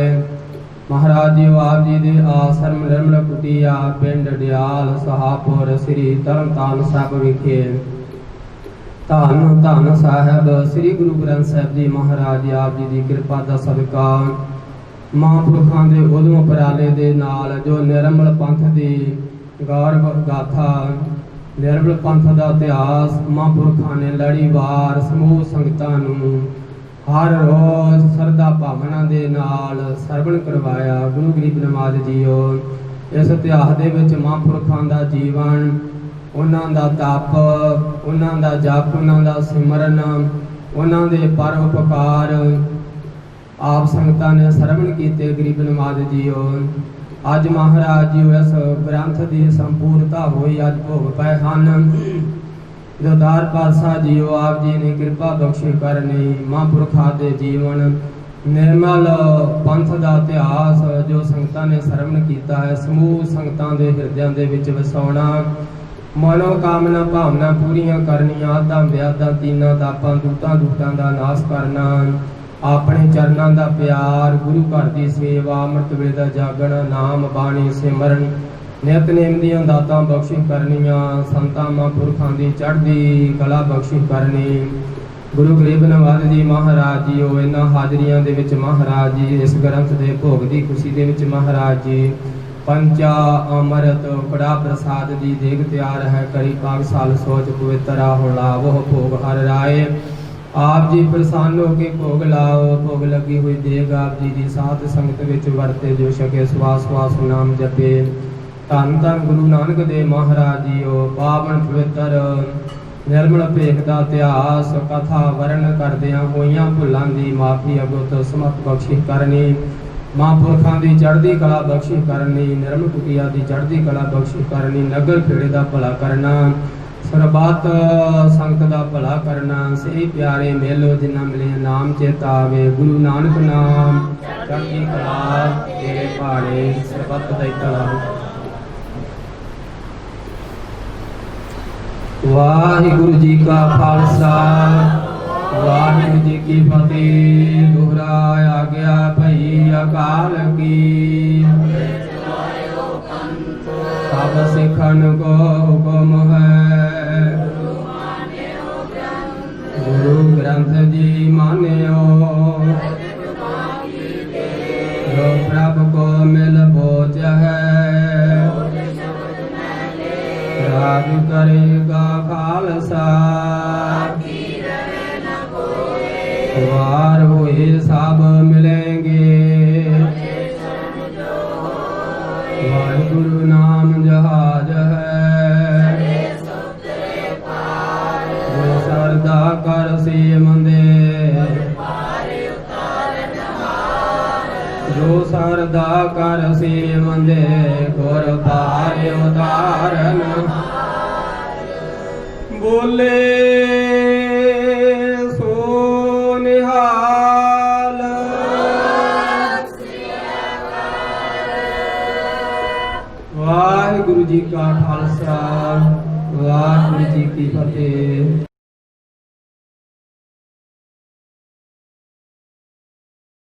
महाराज जी आप जी के आश्रम निर्मल कुटिया पिंड डियाल सहापुर श्री तरनताਰਨ साहब विखे धन धन साहब श्री गुरु ग्रंथ साहब जी महाराज जी आप जी की कृपा का सदका महापुरखों के उदम उपराले दे नाल जो निर्मल पंथ की गौरव गाथा निर्मल पंथ का इतिहास महापुरखों ने लड़ीवार समूह संगतां नूं हर रोज श्रद्धा भावना दे नाल सरवण करवाया। गुरु गरीब नवाज जीओ इस इतिहास दे विच महापुरखों का जीवन उन्हां दा तप उन्हां दा जप उन्हां दा सिमरन उन्हां दे परोपकार आप संगतां ने सरवण कीते। गरीब नवाज जीओ अज महाराज जी इस ग्रंथ की संपूर्णता हुई अज भोग पए हन। जोदार पातशाह जीओ आप जी ने कृपा बख्शी करनी महापुरखा दे जीवन निर्मल पंथ का इतिहास जो संगतां ने सरवण किया है समूह संगतां दे हिरदियां दे विच वसाउणा मनोकामना भावना पूरियां करनियां आदां व्यादां तीनां तापां दूतां दूतां का नाश करना अपने चरणों का प्यार गुरु घर की सेवा अमृत वेला जागण नाम बाणी सिमरन नितनेम दीआं दातां बख्शी करनियां संतां महापुरखां दी चढ़दी कला बख्शी करनी। गुरु गरीब नवाज जी महाराज जी इन्हां हाजरियां दे विच महाराज जी इस ग्रंथ के भोग की खुशी दे विच महाराज जी पंचा अमृत कड़ा प्रसाद की देग तैयार है करी पाग साल सोच पवित्र राहो लावो भोग हर राय आप जी प्रसन्न होके भोग लाओ। भोग लगी हुई देग आप जी की साथ संगत विच वरते जो सके स्वास स्वास नाम जपे। धन धन गुरु नानक देव महाराज जीओ पावन पवित्र निर्मल भेख का इतिहास कथा वर्ण करदियां होइयां भुलां दी माफी अगुत समत बख्शी करनी महापुरखां दी चढ़दी कला बख्शी करनी निर्मल कुटिया की चढ़दी कला बख्शी करनी नगर खेड़े का भला करना सरबत संगत का भला करना सही प्यारे मेलो जिन्ना मिले नाम चेता आवे गुरु नानक नाम चढ़दी कला तेरे पहाड़े सरबत दैता वाहिगुरु जी का खालसा वाहिगुरु जी की फतेह। दोहराया गया भई अकाल की सब सिखन को हुक्म है गुरु ग्रंथ जी मान्यो जो प्रभु को मिल बोझ है राज करेगा खालसा वार हुए सब मिलेंगे वाहिगुरु नाम जहाज है जो सरदा कर से मंदे जो सरदा कर से मंदे गुर पार उतारन बोले सो निहाल। वाहिगुरु जी का खालसा वाहिगुरु जी की फतेह।